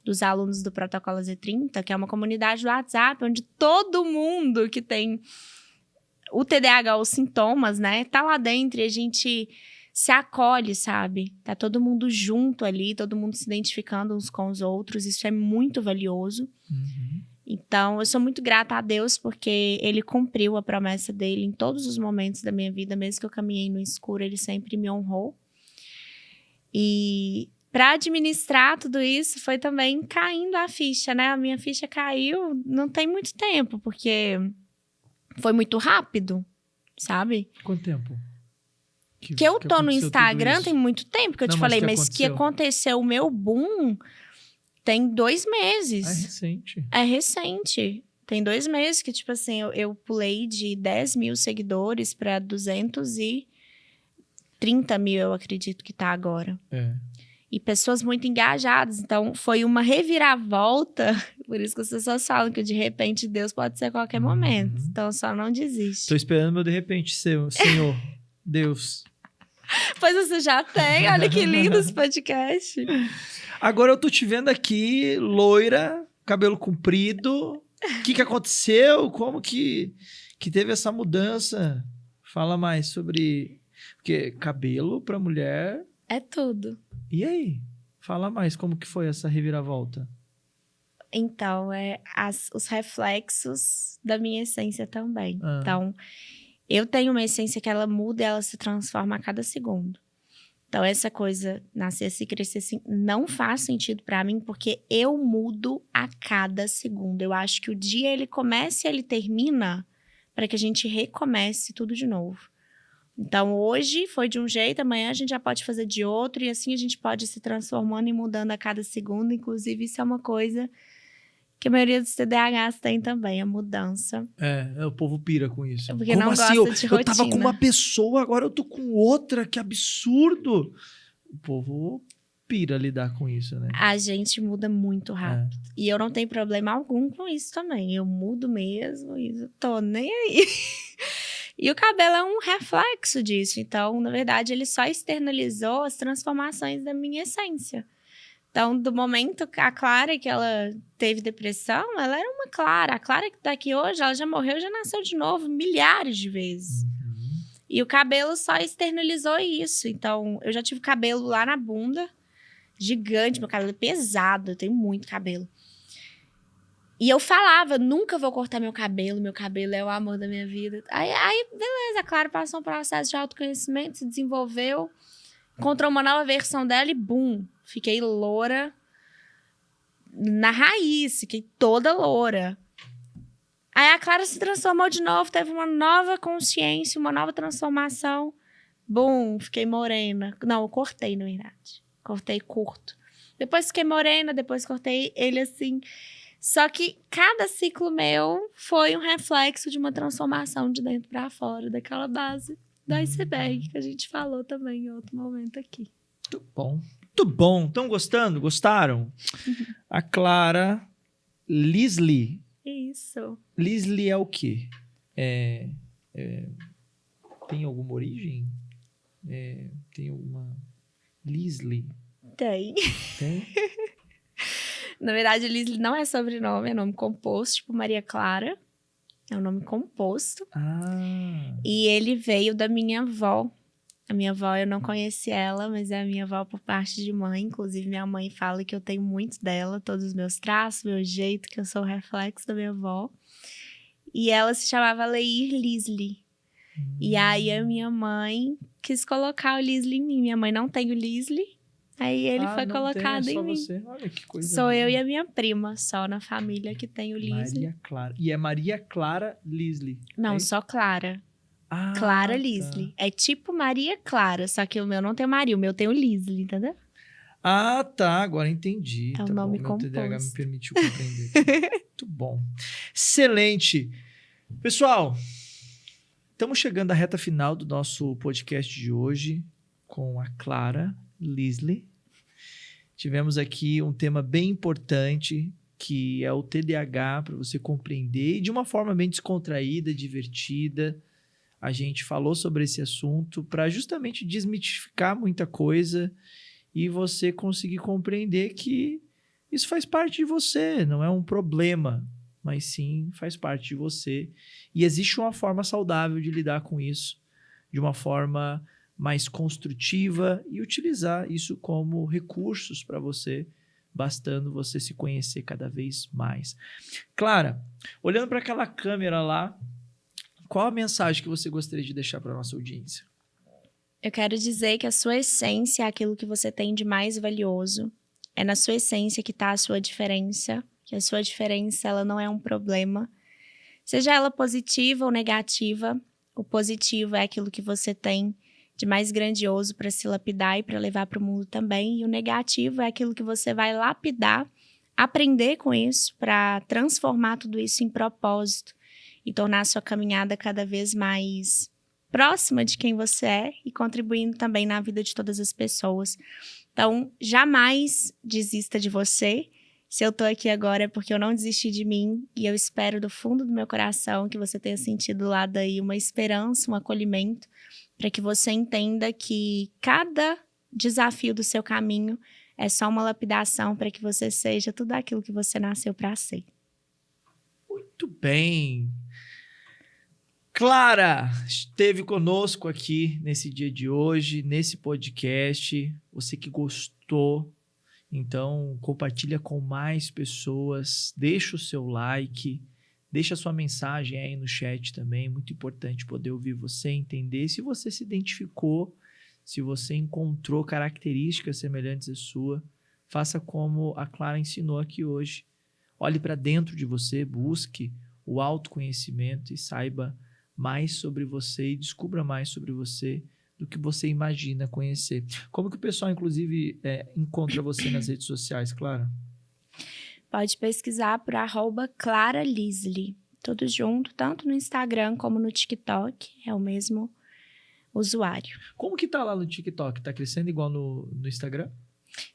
dos alunos do Protocolo Z30, que é uma comunidade do WhatsApp, onde todo mundo que tem o TDAH, os sintomas, né, tá lá dentro e a gente se acolhe, sabe? Tá todo mundo junto ali, todo mundo se identificando uns com os outros. Isso é muito valioso. Então, eu sou muito grata a Deus porque ele cumpriu a promessa dele em todos os momentos da minha vida, mesmo que eu caminhei no escuro, ele sempre me honrou. E para administrar tudo isso, foi também caindo a ficha, né? A minha ficha caiu não tem muito tempo, porque foi muito rápido, sabe? Quanto tempo? Que eu tô no Instagram tem muito tempo que eu te falei, mas que aconteceu o meu boom tem 2 meses. É recente. É recente. Tem 2 meses que, tipo assim, eu pulei de 10 mil seguidores para 230 mil, eu acredito que tá agora. E pessoas muito engajadas. Então, foi uma reviravolta. Por isso que as pessoas falam que, de repente, Deus pode ser a qualquer momento. Então, só não desiste. Tô esperando meu de repente, Senhor. Deus. Pois você já tem. Olha que lindo esse podcast. Agora eu tô te vendo aqui, loira, cabelo comprido. O que aconteceu? Como que teve essa mudança? Fala mais sobre... Porque cabelo pra mulher... É tudo. E aí? Fala mais, como que foi essa reviravolta? Então, os reflexos da minha essência também. Então, Eu tenho uma essência que ela muda e ela se transforma a cada segundo. Então, essa coisa, nascer assim, crescer assim, não faz sentido pra mim, porque eu mudo a cada segundo. Eu acho que o dia ele começa e ele termina para que a gente recomece tudo de novo. Então, hoje foi de um jeito, amanhã a gente já pode fazer de outro, e assim a gente pode ir se transformando e mudando a cada segundo. Inclusive, isso é uma coisa que a maioria dos TDAHs tem também, a mudança. O povo pira com isso. Porque Como não assim? gosta de Eu tava com rotina. uma pessoa, agora eu tô com outra, que absurdo. O povo pira lidar com isso, né? A gente muda muito rápido. E eu não tenho problema algum com isso também. Eu mudo mesmo e eu tô nem aí. E o cabelo é um reflexo disso. Então, na verdade, ele só externalizou as transformações da minha essência. Então, do momento que a Clara, que ela teve depressão, ela era uma Clara. A Clara que tá aqui hoje, ela já morreu, já nasceu de novo milhares de vezes. E o cabelo só externalizou isso. Então, eu já tive cabelo lá na bunda, gigante, meu cabelo é pesado, eu tenho muito cabelo. E eu falava, nunca vou cortar meu cabelo é o amor da minha vida. Aí beleza, a Clara passou um processo de autoconhecimento, se desenvolveu, encontrou uma nova versão dela e bum, fiquei loura na raiz, fiquei toda loura. Aí a Clara se transformou de novo, teve uma nova consciência, uma nova transformação. Bum, fiquei morena. Não, eu cortei, na verdade. Cortei curto. Depois fiquei morena, depois cortei ele assim. Só que cada ciclo meu foi um reflexo de uma transformação de dentro para fora, daquela base do iceberg que a gente falou também em outro momento aqui. Muito bom. Muito bom. Estão gostando? Gostaram? A Clara Lisli. Isso. Lisli é o quê? Tem alguma origem? Tem alguma... Lisli? Tem. Tem? Na verdade, Lisli não é sobrenome, é nome composto, tipo Maria Clara. É um nome composto. Ah. E ele veio da minha avó. A minha avó, eu não conheci ela, mas é a minha avó por parte de mãe. Inclusive, minha mãe fala que eu tenho muito dela, todos os meus traços, meu jeito, que eu sou o reflexo da minha avó. E ela se chamava Leir Lisli. E aí, a minha mãe quis colocar o Lisli em mim. Minha mãe não tem o Lisli. Aí ele foi colocado em mim. Você. Olha que coisa. Sou eu e a minha prima, só na família que tem o Lisli. Maria Clara. E é Maria Clara Lisli. Não, só Clara. Ah, Clara tá. Lisli. É tipo Maria Clara, só que o meu não tem Maria, o meu tem o Lisli, entendeu? Ah, tá. Agora entendi. É um Tá nome bom. Meu TDAH me composto. permitiu compreender. Muito bom. Excelente. Pessoal, estamos chegando à reta final do nosso podcast de hoje com a Clara Lisli. Tivemos aqui um tema bem importante, que é o TDAH, para você compreender, e de uma forma bem descontraída, divertida. A gente falou sobre esse assunto para justamente desmitificar muita coisa e você conseguir compreender que isso faz parte de você, não é um problema, mas sim faz parte de você. E existe uma forma saudável de lidar com isso, de uma forma mais construtiva e utilizar isso como recursos para você, bastando você se conhecer cada vez mais. Clara, olhando para aquela câmera lá, qual a mensagem que você gostaria de deixar para a nossa audiência? Eu quero dizer que a sua essência é aquilo que você tem de mais valioso. É na sua essência que está a sua diferença, que a sua diferença ela não é um problema. Seja ela positiva ou negativa, o positivo é aquilo que você tem de mais grandioso para se lapidar e para levar para o mundo também. E o negativo é aquilo que você vai lapidar, aprender com isso para transformar tudo isso em propósito e tornar a sua caminhada cada vez mais próxima de quem você é e contribuindo também na vida de todas as pessoas. Então, jamais desista de você. Se eu tô aqui agora é porque eu não desisti de mim e eu espero do fundo do meu coração que você tenha sentido lá daí uma esperança, um acolhimento, para que você entenda que cada desafio do seu caminho é só uma lapidação para que você seja tudo aquilo que você nasceu para ser. Muito bem. Clara esteve conosco aqui nesse dia de hoje, nesse podcast. Você que gostou, então compartilha com mais pessoas, deixa o seu like, Deixa sua mensagem aí no chat também, muito importante poder ouvir você, entender se você se identificou, se você encontrou características semelhantes à sua. Faça como a Clara ensinou aqui hoje. Olhe para dentro de você, busque o autoconhecimento e saiba mais sobre você e descubra mais sobre você do que você imagina conhecer. Como que o pessoal, inclusive, encontra você nas redes sociais, Clara? Pode pesquisar por @ClaraLisli. Tudo junto, tanto no Instagram como no TikTok. É o mesmo usuário. Como que tá lá no TikTok? Tá crescendo igual no Instagram?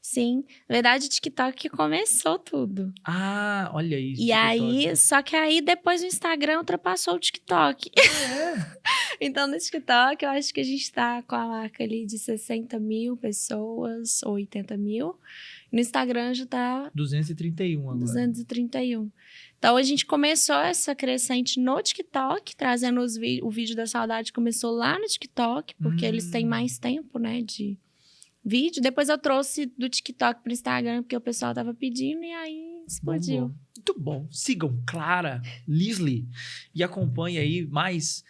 Sim, na verdade, o TikTok que começou tudo. Ah, olha isso. E aí, só que aí depois o Instagram ultrapassou o TikTok. Então, no TikTok, eu acho que a gente tá com a marca ali de 60 mil pessoas, ou 80 mil. No Instagram já tá 231 agora. 231. Então, a gente começou essa crescente no TikTok, trazendo o vídeo da saudade, começou lá no TikTok, porque eles têm mais tempo, né, de vídeo. Depois eu trouxe do TikTok pro Instagram, porque o pessoal tava pedindo, e aí explodiu. Muito bom. Sigam Clara Lisli e acompanhem aí mais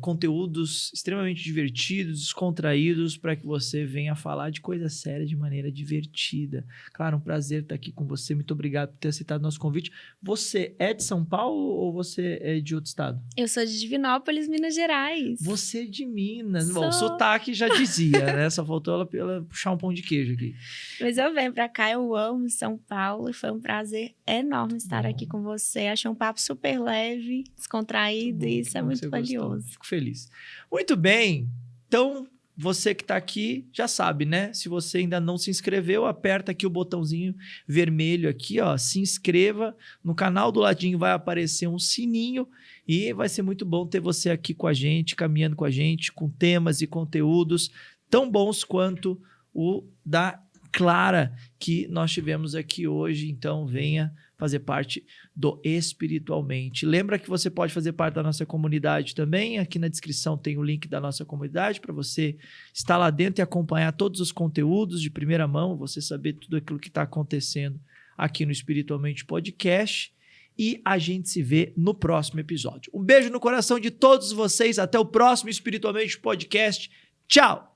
conteúdos extremamente divertidos, descontraídos, para que você venha falar de coisa séria de maneira divertida. Claro, um prazer estar aqui com você. Muito obrigado por ter aceitado nosso convite. Você é de São Paulo ou você é de outro estado? Eu sou de Divinópolis, Minas Gerais. Você é de Minas. Bom, o sotaque já dizia, né? Só faltou ela puxar um pão de queijo aqui. Mas eu venho pra cá, eu amo São Paulo e foi um prazer enorme estar aqui com você. Achei um papo super leve, descontraído e isso é muito valioso. Fico feliz. Muito bem. Então, você que está aqui já sabe, né? Se você ainda não se inscreveu, aperta aqui o botãozinho vermelho aqui, ó. Se inscreva. No canal do ladinho vai aparecer um sininho e vai ser muito bom ter você aqui com a gente, caminhando com a gente, com temas e conteúdos tão bons quanto o da Clara que nós tivemos aqui hoje. Então, venha fazer parte do Espiritualmente. Lembra que você pode fazer parte da nossa comunidade também. Aqui na descrição tem o link da nossa comunidade para você estar lá dentro e acompanhar todos os conteúdos de primeira mão, você saber tudo aquilo que está acontecendo aqui no Espiritualmente Podcast. E a gente se vê no próximo episódio. Um beijo no coração de todos vocês. Até o próximo Espiritualmente Podcast. Tchau!